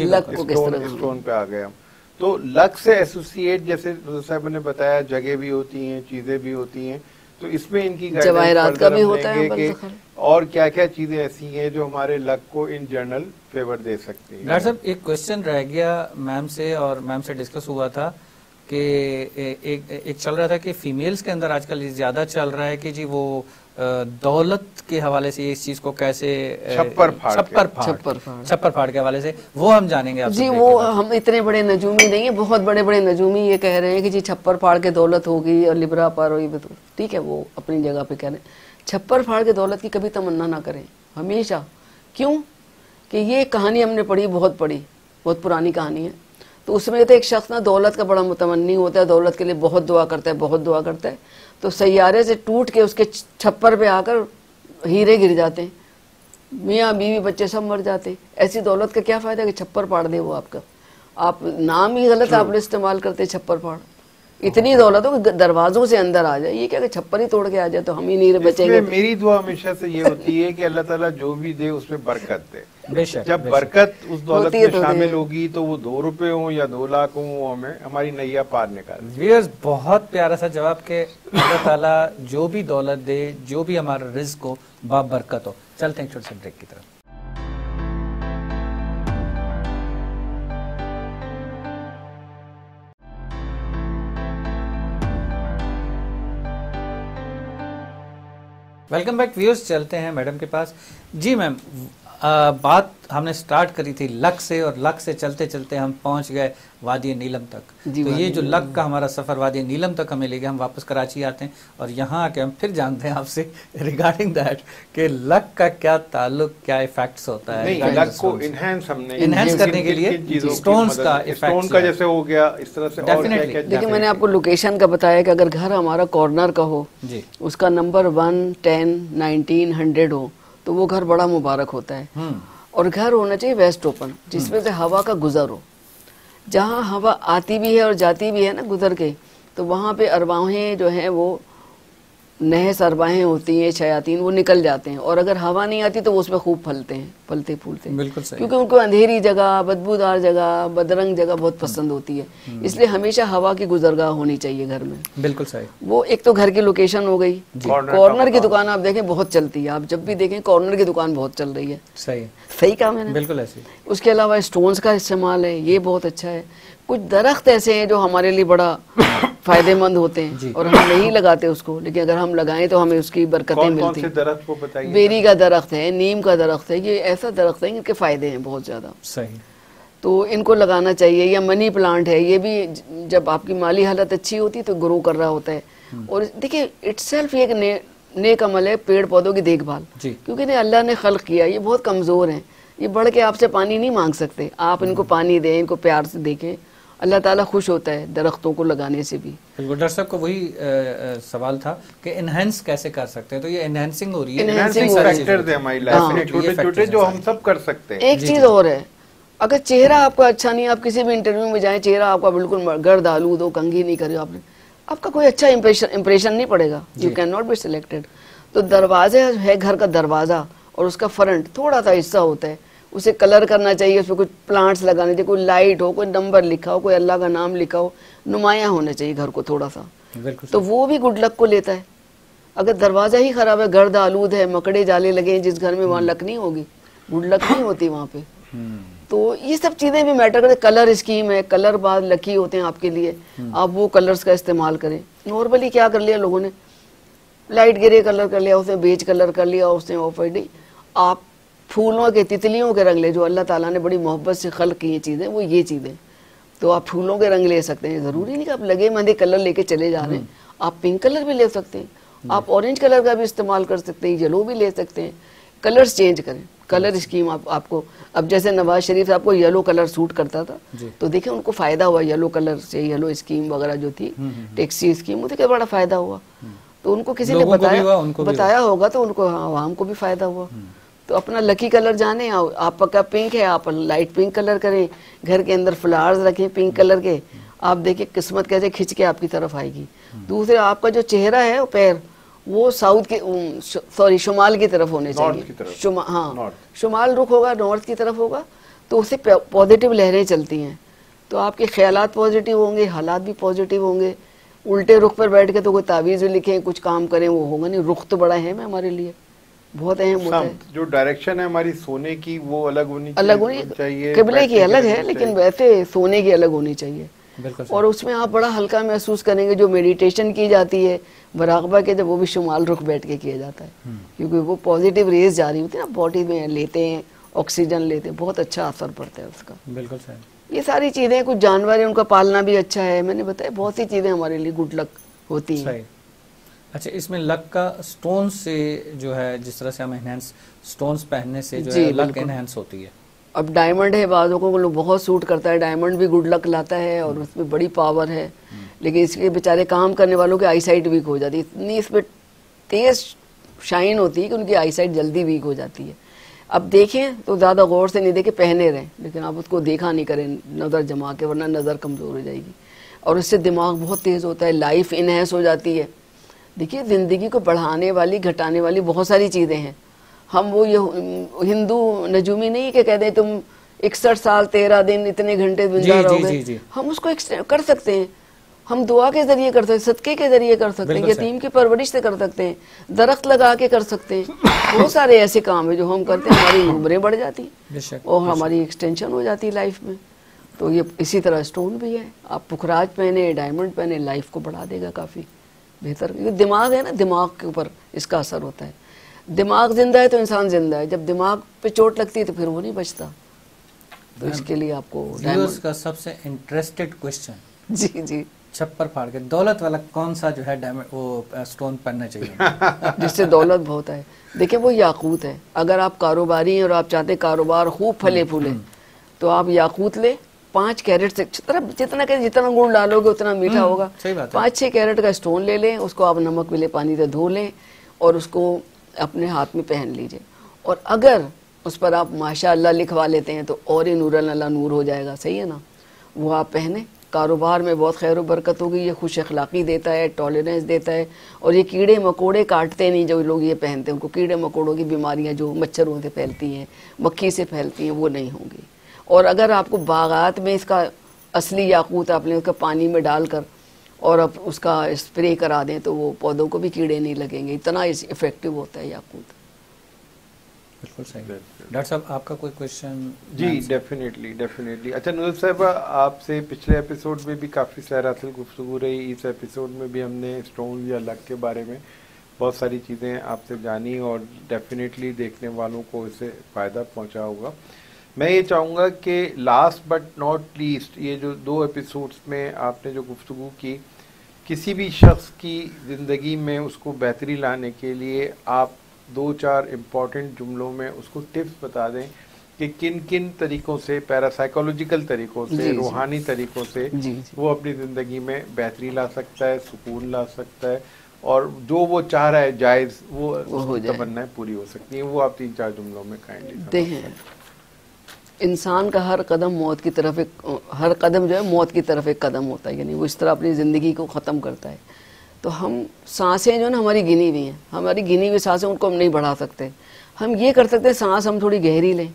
लक को किस तरह स्टोन पे आ गए हम। तो लक से एसोसिएट, जैसे साहब ने बताया, जगह भी होती हैं, चीजें भी होती हैं, तो इसमें इनकी जवाहरात का भी होता है, और क्या क्या चीजें ऐसी हैं जो हमारे लक को इन जनरल फेवर दे सकती हैं। डॉक्टर साहब, एक क्वेश्चन रह गया मैम से, और मैम से डिस्कस हुआ था कि एक चल रहा था कि फीमेल्स के अंदर आजकल ज्यादा चल रहा है कि जी वो दौलत के हवाले से इस चीज को कैसे छप्पर फाड़ के हवाले से, वो हम जानेंगे आपसे। जी वो हम इतने बड़े नजूमी नहीं है, बहुत बड़े बड़े नजूमी ये कह रहे हैं कि जी छप्पर फाड़ के दौलत होगी और लिब्रा पार होगी, तो ठीक है वो अपनी जगह पे कह रहे हैं। छप्पर फाड़ के दौलत की कभी तमन्ना ना करें हमेशा। क्यों कि ये कहानी हमने पढ़ी, बहुत पुरानी कहानी है। तो उसमें तो एक शख्स ना दौलत का बड़ा मुतमन्नी होता है, दौलत के लिए बहुत दुआ करता है, तो सैयारे से टूट के उसके छप्पर पे आकर हीरे गिर जाते हैं, मियाँ बीवी बच्चे सब मर जाते। ऐसी दौलत का क्या फायदा कि छप्पर फाड़ दे वो आपका। आप नाम ही गलत आपने इस्तेमाल करते छप्पर फाड़। इतनी दौलत हो कि दरवाजों से अंदर आ जाए, ये क्या कि छप्पर ही तोड़ के आ जाए तो हम ही नहीं बचेंगे। मेरी दुआ हमेशा से ये होती है कि अल्लाह ताला जो भी दे उसमें बरकत दे। बेशक, जब बरकत उस दौलत में शामिल होगी तो वो 2 रुपए हो या 2 लाख हो, वो हमें हमारी नैया पार निकाल। व्यूअर्स, बहुत प्यारा सा जवाब के अल्लाह ताला जो भी दौलत दे, जो भी हमारा रिज्क हो, बरकत हो। चलते हैं छोटे से ब्रेक की तरफ। वेलकम बैक व्यूअर्स, चलते हैं मैडम के पास। जी मैम, बात हमने स्टार्ट करी थी लक से, और लक से चलते चलते हम पहुंच गए वादी नीलम तक। तो ये जो लक का हमारा सफर वादी नीलम तक हमें ले गया, हम वापस कराची आते हैं और यहाँ आके हम फिर जानते हैं आपसे रिगार्डिंग दैट कि लक का क्या ताल्लुक, क्या इफेक्ट्स होता है। नहीं, लक को इनहेंस करने के लिए स्टोन्स का इफेक्ट, स्टोन का जैसे हो गया इस तरह से। डेफिनेटली। देखिए मैंने आपको लोकेशन का बताया कि अगर घर हमारा कॉर्नर का हो जी, उसका नंबर 1, 10, 19, 100 हो तो वो घर बड़ा मुबारक होता है। और घर होना चाहिए वेस्ट ओपन, जिसमें से हवा का गुजर हो। जहाँ हवा आती भी है और जाती भी है ना गुजर के, तो वहाँ पे अरवाहें जो हैं वो नहस अरवाहें होती हैं, शयातीन, वो निकल जाते हैं। और अगर हवा नहीं आती तो वो उसमें खूब फलते हैं, फलते फूलते हैं। बिल्कुल सही। क्योंकि उनको अंधेरी जगह, बदबूदार जगह, बदरंग जगह बहुत पसंद होती है, इसलिए हमेशा हवा की गुजरगाह होनी चाहिए घर में। बिल्कुल सही। वो एक तो घर की लोकेशन हो गई। कॉर्नर की दुकान आप देखें बहुत चलती है, आप जब भी देखें कॉर्नर की दुकान बहुत चल रही है। सही कहा मैंने, बिल्कुल ऐसे। उसके अलावा स्टोन्स का इस्तेमाल है, ये बहुत अच्छा है। कुछ दरख्त ऐसे हैं जो हमारे लिए बड़ा फायदेमंद होते हैं और हम नहीं लगाते उसको, लेकिन अगर हम लगाएं तो हमें उसकी बरकतें मिलती हैं। दरख्त को बताइए। बेरी का दरख्त है, नीम का दरख्त है, ये ऐसा दरख्त है इनके फायदे हैं बहुत ज्यादा। सही। तो इनको लगाना चाहिए। या मनी प्लांट है, ये भी जब आपकी माली हालत अच्छी होती है तो ग्रो कर रहा होता है। और देखिए इटसेल्फ एक नेक अमल है पेड़ पौधों की देखभाल, क्योंकि नहीं अल्लाह ने खल्क किया, ये बहुत कमज़ोर हैं, ये बढ़ के आपसे पानी नहीं मांग सकते, आप इनको पानी दें, इनको प्यार से देखें, अल्लाह ताला खुश होता है दरख्तों को लगाने से भी। बिल्कुल, डॉक्टर साहब को वही सवाल था कि एनहेंस कैसे कर सकते हैं, तो ये एनहेंसिंग हो रही है, एनहेंसिंग फैक्टर्स है हमारी लाइफ में, छोटे-छोटे जो हम सब कर सकते हैं। एक चीज और है, अगर चेहरा आपका अच्छा नहीं, आप किसी भी इंटरव्यू में जाएं, चेहरा आपका बिल्कुल गर्द आलूद हो, कंघी नहीं करे आपने, आपका कोई अच्छा इंप्रेशन नहीं पड़ेगा, you can not be selected. तो दरवाजा है, घर का दरवाजा और उसका फ्रंट थोड़ा सा हिस्सा होता है, उसे कलर करना चाहिए, उसमें कुछ प्लांट्स लगाने चाहिए, कोई लाइट हो, कोई नंबर लिखा हो, कोई अल्लाह का नाम लिखा हो, नुमाया होना चाहिए घर को थोड़ा सा, तो वो भी गुड लक को लेता है। अगर दरवाजा ही खराब है, गर्द आलूद है, मकड़े जाले लगे हैं जिस घर में, वहाँ लक नहीं होगी, गुड लक नहीं होती वहाँ पे। तो ये सब चीजें भी मैटर करते। कलर स्कीम है, कलर बाद लकी होते हैं आपके लिए, आप वो कलर्स का इस्तेमाल करें। नॉर्मली क्या कर लिया लोगों ने, लाइट ग्रे कलर कर लिया, उसने बेज कलर कर लिया, उसने ऑफ वाइट। आप फूलों के, तितलियों के रंग ले, जो अल्लाह ताला ने बड़ी मोहब्बत से खल्क की ये चीजें, वो ये चीजें, तो आप फूलों के रंग ले सकते हैं। जरूरी नहीं कि आप लगे मंदे कलर लेके चले जा रहे हैं, आप पिंक कलर भी ले सकते हैं, आप ऑरेंज कलर का भी इस्तेमाल कर सकते हैं, येलो भी ले सकते हैं। कलर्स चेंज करें, कलर स्कीम आपको, अब जैसे नवाज शरीफ आपको येलो कलर सूट करता था, तो देखिए उनको फायदा हुआ येलो कलर से, येलो स्कीम वगैरह जो थी टैक्सी स्कीम, मुझे क्या बड़ा फायदा हुआ। तो उनको किसी ने बताया होगा, तो उनको, हाँ हमको भी फायदा हुआ। तो अपना लकी कलर जाने, आपका पिंक है, आप लाइट पिंक कलर करें, घर के अंदर फ्लावर्स रखें पिंक कलर के, आप देखिए किस्मत कैसे खिंच के आपकी तरफ आएगी। दूसरे, आपका जो चेहरा है, पैर, वो साउथ के, सॉरी शुमाल की तरफ होने चाहिए, हाँ शुमाल रुख होगा, नॉर्थ की तरफ होगा, तो उससे पॉजिटिव लहरें चलती हैं, तो आपके ख्यालात पॉजिटिव होंगे, हालात भी पॉजिटिव होंगे। उल्टे रुख पर बैठ के तो कोई तावीज़ लिखें, कुछ काम करें, वो होगा नहीं। रुख तो बड़ा है हमारे लिए, बहुत अहम होता है। जो डायरेक्शन है हमारी सोने की, वो अलग होनी चाहिए, किबले की अलग है, लेकिन वैसे सोने की अलग होनी चाहिए। और उसमें आप बड़ा हल्का महसूस करेंगे। जो मेडिटेशन की जाती है मुराकबा के, जब वो भी शुमाल रुख बैठ के किया जाता है, क्योंकि वो पॉजिटिव रेज जा रही होती है ना, बॉडी में लेते हैं, ऑक्सीजन लेते हैं, बहुत अच्छा असर पड़ता है उसका। बिल्कुल सही। ये सारी चीजें, कुछ जानवर है उनका पालना भी अच्छा है, मैंने बताया बहुत सी चीजें हमारे लिए गुड लक होती हैं। अच्छा, इसमें लक का स्टोन से जो है, जिस तरह से हम एनहेंस स्टोन्स पहनने से जो है लक एनहेंस होती है। अब डायमंड है, बाज़ों को बहुत सूट करता है, डायमंड भी गुड लक लाता है और उसमें बड़ी पावर है, लेकिन इसके बेचारे काम करने वालों की आई साइट वीक हो जाती है, इतनी इसमें तेज शाइन होती है कि उनकी आई साइट जल्दी वीक हो जाती है। अब देखें तो ज़्यादा गौर से नहीं देखें, पहने रहें, लेकिन आप उसको देखा नहीं करें नज़र जमा के, वरना नज़र कमज़ोर हो जाएगी। और इससे दिमाग बहुत तेज़ होता है, लाइफ इनहेंस हो जाती है। देखिए ज़िंदगी को बढ़ाने वाली, घटाने वाली बहुत सारी चीज़ें हैं। हम वो ये हिंदू नजूमी नहीं कि कहते तुम 61 साल 13 दिन इतने घंटे जिंदा रहोगे, हम उसको कर सकते हैं। हम दुआ के जरिए कर सकते हैं, सदके के जरिए कर सकते हैं, यतीम की परवरिश से कर सकते हैं, दरख्त लगा के कर सकते हैं। बहुत सारे ऐसे काम है जो हम करते हैं, हमारी उम्रें बढ़ जाती हैं और हमारी एक्सटेंशन हो जाती है लाइफ में। तो ये इसी तरह स्टोन भी है, आप पुखराज पहने, डायमंड पहने, लाइफ को बढ़ा देगा काफ़ी बेहतर। क्योंकि दिमाग है ना, दिमाग के ऊपर इसका असर होता है। दिमाग जिंदा है तो इंसान जिंदा है, जब दिमाग पे चोट लगती है तो फिर वो नहीं बचता। तो इसके लिए आपको का सबसे इंटरेस्टेड क्वेश्चन, जी छप्पर फाड़ के दौलत वाला कौन सा जो है वो स्टोन पहनना चाहिए जिससे दौलत बहुत है? देखिए वो याकूत है। अगर आप कारोबारी हैं और आप चाहते हैं कारोबार खूब फले फूले, तो आप याकूत ले, 5 कैरेट से जितना गुड़ डालोगे उतना मीठा होगा। 5-6 कैरेट का स्टोन ले लें, उसको आप नमक मिले पानी से धो लें और उसको अपने हाथ में पहन लीजिए। और अगर उस पर आप माशाअल्लाह लिखवा लेते हैं तो और ही नूरन अल्लाह नूर हो जाएगा, सही है ना। वो आप पहने, कारोबार में बहुत खैर बरकत होगी। ये खुश अखलाक़ी देता है, टॉलरेंस देता है, और ये कीड़े मकोड़े काटते नहीं। जो लोग ये पहनते हैं उनको कीड़े मकोड़ों की बीमारियां जो मच्छरों से फैलती हैं, मक्खी से फैलती हैं, वो नहीं होंगी। और अगर आपको बागात में इसका असली याकूत आपने उसका पानी में डालकर और अब उसका स्प्रे करा दें तो वो पौधों को भी कीड़े नहीं लगेंगे, इतना इफेक्टिव होता है याकूत। बिल्कुल सही। डॉक्टर साहब आपका कोई क्वेश्चन? जी डेफिनेटली। अच्छा नुज़र साहब, आपसे पिछले एपिसोड में भी काफ़ी सैरातल गुफ्तगू रही, इस एपिसोड में भी हमने स्टोन या लक के बारे में बहुत सारी चीज़ें आपसे जानी और डेफिनेटली देखने वालों को इससे फ़ायदा पहुंचा होगा। मैं ये चाहूँगा कि लास्ट बट नॉट लीस्ट, ये जो 2 एपिसोड्स में आपने जो गुफ्तगू की, किसी भी शख्स की ज़िंदगी में उसको बेहतरी लाने के लिए आप 2-4 इम्पॉर्टेंट जुमलों में उसको टिप्स बता दें कि किन किन तरीक़ों से, पैरासाइकोलॉजिकल तरीक़ों से, रूहानी तरीक़ों से वो अपनी ज़िंदगी में बेहतरी ला सकता है, सुकून ला सकता है, और जो वो चाह रहा है जायज़ वो तमन्नाएं पूरी हो सकती हैं। वो आप 3-4 जुमलों में काइंडली देखें। इंसान का हर कदम मौत की तरफ हर कदम जो है मौत की तरफ एक कदम होता है, यानी वो इस तरह अपनी ज़िंदगी को ख़त्म करता है। तो हम सांसें जो है ना हमारी गिनी हुई हैं, हमारी गिनी हुई सांसें उनको हम नहीं बढ़ा सकते। हम ये कर सकते हैं सांस हम थोड़ी गहरी लें,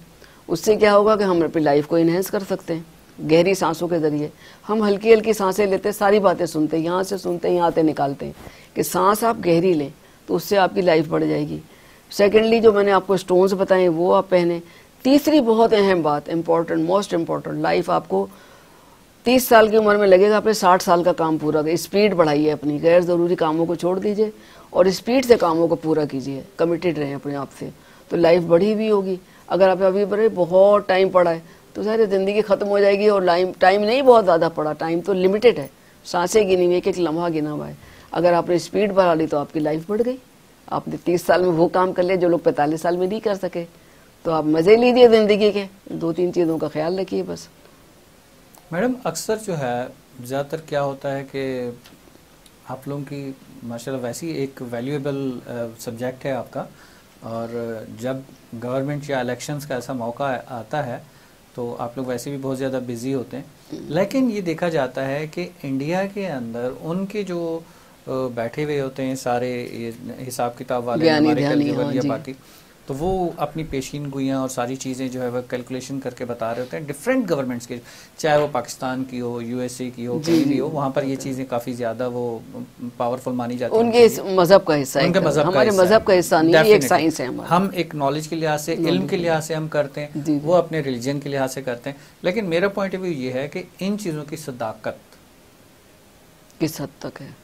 उससे क्या होगा कि हम अपनी लाइफ को इन्हेंस कर सकते हैं गहरी सांसों के ज़रिए। हम हल्की हल्की सांसें लेते हैं, सारी बातें सुनते हैं, यहाँ से सुनते हैं यहाँ से निकालते हैं कि सांस आप गहरी लें तो उससे आपकी लाइफ बढ़ जाएगी। सेकेंडली जो मैंने आपको स्टोन्स बताए वो आप पहने। तीसरी बहुत अहम बात, इम्पॉर्टेंट, मोस्ट इम्पॉर्टेंट, लाइफ आपको 30 साल की उम्र में लगेगा अपने 60 साल का काम पूरा करें। स्पीड बढ़ाइए, अपनी गैर ज़रूरी कामों को छोड़ दीजिए और स्पीड से कामों को पूरा कीजिए, कमिटेड रहें अपने आप से, तो लाइफ बढ़ी भी होगी। अगर आप अभी पर बहुत टाइम पड़ा है तो सारी ज़िंदगी ख़त्म हो जाएगी, और टाइम नहीं बहुत ज़्यादा पड़ा, टाइम तो लिमिटेड है, सांसें गिनी हुई, एक लम्हा गिना हुआ है। अगर आपने स्पीड बढ़ा ली तो आपकी लाइफ बढ़ गई। आपने 30 साल में वो काम कर लिया जो लोग 45 साल में नहीं कर सके। तो आप मज़े लीजिए ज़िंदगी के, 2-3 चीज़ों का ख्याल रखिए बस। मैडम अक्सर जो है ज़्यादातर क्या होता है कि आप लोगों की माशाल्लाह वैसी एक वैल्यूएबल सब्जेक्ट है आपका, और जब गवर्नमेंट या इलेक्शंस का ऐसा मौका आता है तो आप लोग वैसे भी बहुत ज़्यादा बिजी होते हैं। लेकिन ये देखा जाता है कि इंडिया के अंदर उनके जो बैठे हुए होते हैं सारे हिसाब किताब वाले हमारे या बाकी, तो वो अपनी पेशीन गोइयाँ और सारी चीज़ें जो है वह कैलकुलेशन करके बता रहे होते हैं डिफरेंट गवर्नमेंट्स के, चाहे वो पाकिस्तान की हो, यूएसए की हो, कहीं भी हो, वहाँ पर ये चीज़ें काफ़ी ज़्यादा वो पावरफुल मानी जाती हैं। उनके मजहब का हिस्सा है, हमारे मजहब का हिस्सा नहीं, ये एक साइंस है हमारा। हम एक नॉलेज के लिहाज से, इल्म के लिहाज से हम करते हैं, वो अपने रिलीजन के लिहाज से करते हैं। लेकिन मेरा पॉइंट ऑफ व्यू ये है कि इन चीज़ों की सदाकत किस हद तक है,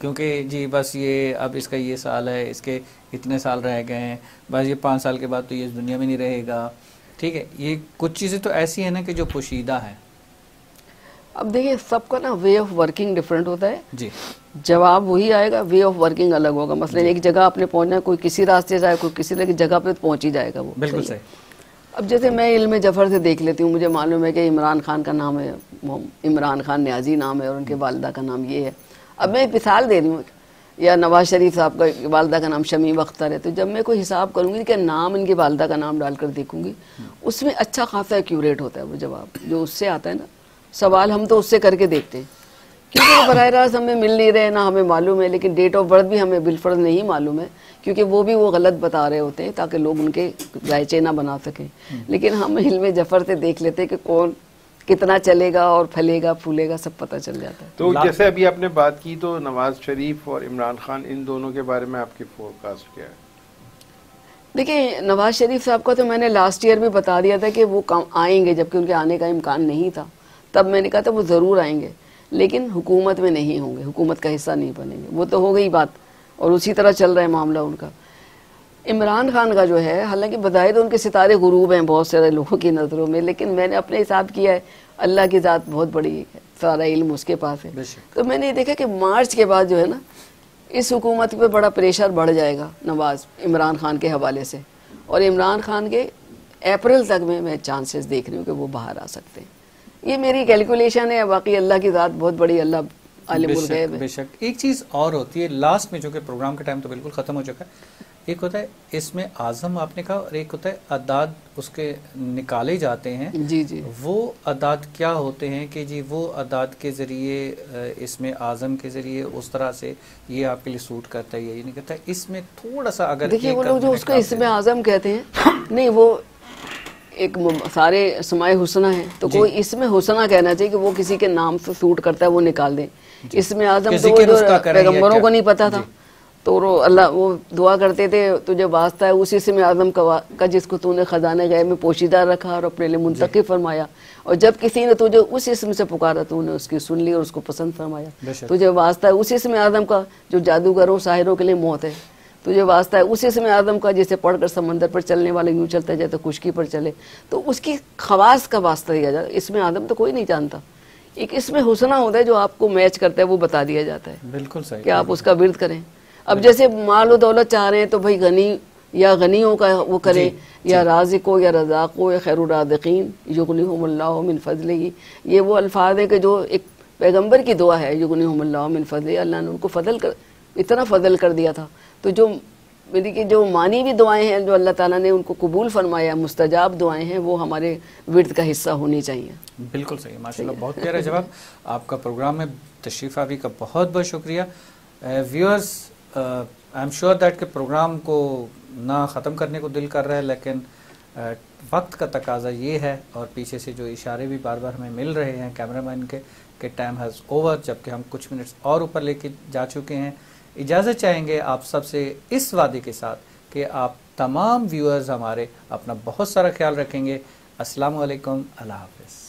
क्योंकि जी बस ये अब इसका ये साल है, इसके इतने साल रह गए हैं, बस ये 5 साल के बाद तो ये इस दुनिया में नहीं रहेगा, ठीक है। ये कुछ चीज़ें तो ऐसी है ना कि जो पोशीदा है। अब देखिए सबका ना वे ऑफ वर्किंग डिफरेंट होता है जी, जवाब वही आएगा, वे ऑफ वर्किंग अलग होगा। मसलन एक जगह आपने पहुंचना है, कोई किसी रास्ते जाए, कोई किसी जगह पे पहुंच ही जाएगा वो, बिल्कुल सही। अब जैसे मैं इल्म जफ़र से देख लेती हूँ, मुझे मालूम है कि इमरान खान का नाम है, इमरान खान न्याजी नाम है और उनके वालिदा का नाम ये है। अब मैं एक मिसाल दे रही हूँ, या नवाज शरीफ साहब का वालिदा का नाम शमीम अख्तर है, तो जब मैं कोई हिसाब करूँगी कि नाम इनके वालिदा का नाम डालकर देखूंगी, उसमें अच्छा खासा एक्यूरेट होता है वो जवाब जो उससे आता है ना। सवाल हम तो उससे करके देखते हैं, क्योंकि वो बराह रास्त हमें मिल नहीं रहे, ना हमें मालूम है, लेकिन डेट ऑफ बर्थ भी हमें बिलफर्ज नहीं मालूम है, क्योंकि वो भी वो गलत बता रहे होते हैं ताकि लोग उनके रायचे ना बना सकें। लेकिन हम इल्म जफ़र से देख लेते हैं कि कौन कितना चलेगा और फलेगा फूलेगा, सब पता चल जाता है। तो जैसे अभी आपने बात की, तो नवाज शरीफ और इमरान खान, इन दोनों के बारे में आपकी फोरकास्ट क्या है? देखिए नवाज शरीफ साहब का तो मैंने लास्ट ईयर भी बता दिया था कि वो आएंगे, जबकि उनके आने का इम्कान नहीं था। तब मैंने कहा था वो ज़रूर आएंगे, लेकिन हुकूमत में नहीं होंगे, हुकूमत का हिस्सा नहीं बनेंगे। वो तो हो गई बात, और उसी तरह चल रहा है मामला उनका। इमरान खान का जो है, हालांकि बधाई तो उनके सितारे गुरूब हैं बहुत सारे लोगों की नज़रों में, लेकिन मैंने अपने हिसाब किया है, अल्लाह की ज़ात बहुत बड़ी है, सारा इल्म उसके पास है। तो मैंने ये देखा कि मार्च के बाद जो है ना, इस हुकूमत पे बड़ा प्रेशर बढ़ जाएगा नवाज इमरान खान के हवाले से, और इमरान खान के अप्रैल तक में मैं चांसेस देख रही हूँ कि वो बाहर आ सकते हैं। ये मेरी कैलकुलेशन है, बाकी अल्लाह की ज़ात बहुत बड़ी, अल्लाह आलिमुल गैब है। बेशक एक चीज़ और होती है लास्ट में, जो कि प्रोग्राम का टाइम तो बिल्कुल ख़त्म हो चुका है। एक होता है इसमें आज़म आपने कहा, और एक होता है अदाद उसके निकाले जाते हैं। जी जी, वो अदाद क्या होते हैं कि जी वो अदाद के ज़रिए, इसमें आज़म के ज़रिए उस तरह से ये आपके लिए सूट करता है, ये नहीं करता है। इसमें थोड़ा सा अगर देखिए वो लोग जो उसको इसमें आज़म कहते हैं, नहीं वो एक सारे समाए हुसना है, तो कोई इसमें हुसना कहना चाहिए कि वो किसी के नाम से सूट करता है वो निकाल दें। इसमें आज़म तो पैगम्बरों को नहीं पता था, तो अल्लाह वो दुआ करते थे, तुझे वास्ता है उसी से में आज़म का जिसको तूने ख़जाने गैब में पोशीदा रखा और अपने लिए मुंतकिब फरमाया, और जब किसी ने तुझे उस इसम से पुकारा तूने उसकी सुन ली और उसको पसंद फरमाया। तुझे वास्ता है उसी इसम आज़म का जो जादूगरों साहिरों के लिए मौत है, तो जो वास्ता है उस इसमें आदम का, जैसे पढ़कर समंदर पर चलने वाला यूं चलता है जैसे खुशकी पर चले, तो उसकी खवास का वास्ता दिया जाता है। इसमें आदम तो कोई नहीं जानता, एक इसमें हुस्ना होता है जो आपको मैच करता है, वो बता दिया जाता है। बिल्कुल सही कि आप उसका विर्द करें। अब जैसे माल और दौलत चाह रहे हैं तो भाई गनी या गनियों का वो करें, या राज़िको या रज़ाको या खैरुर राज़िकीन युग़निहुमुल्लाहु मिन फज़लिही, ये वो अल्फाज है कि जो एक पैगंबर की दुआ है, युग़निहुमुल्लाहु मिन फज़लिही, अल्लाह ने उनको फजल कर, इतना फजल कर दिया था। तो जो मेरी की जो मानी भी दुआएं हैं जो अल्लाह ताला ने उनको कबूल फरमाया, मुस्तजाब दुआएं हैं, वो हमारे विर्द का हिस्सा होनी चाहिए। बिल्कुल सही, माशाल्लाह, बहुत प्यारा जवाब। आपका प्रोग्राम में तशरीफ़ आवी का बहुत बहुत शुक्रिया। Viewers, I am sure that के प्रोग्राम को ना ख़त्म करने को दिल कर रहा है, लेकिन वक्त का तकाजा ये है, और पीछे से जो इशारे भी बार बार हमें मिल रहे हैं कैमरामैन के टाइम हैज़ ओवर, जबकि हम कुछ मिनट्स और ऊपर लेके जा चुके हैं। इजाज़त चाहेंगे आप सबसे इस वादे के साथ कि आप तमाम व्यूअर्स हमारे अपना बहुत सारा ख्याल रखेंगे। अस्सलामु अलैकुम, अल्लाह हाफ़िज़।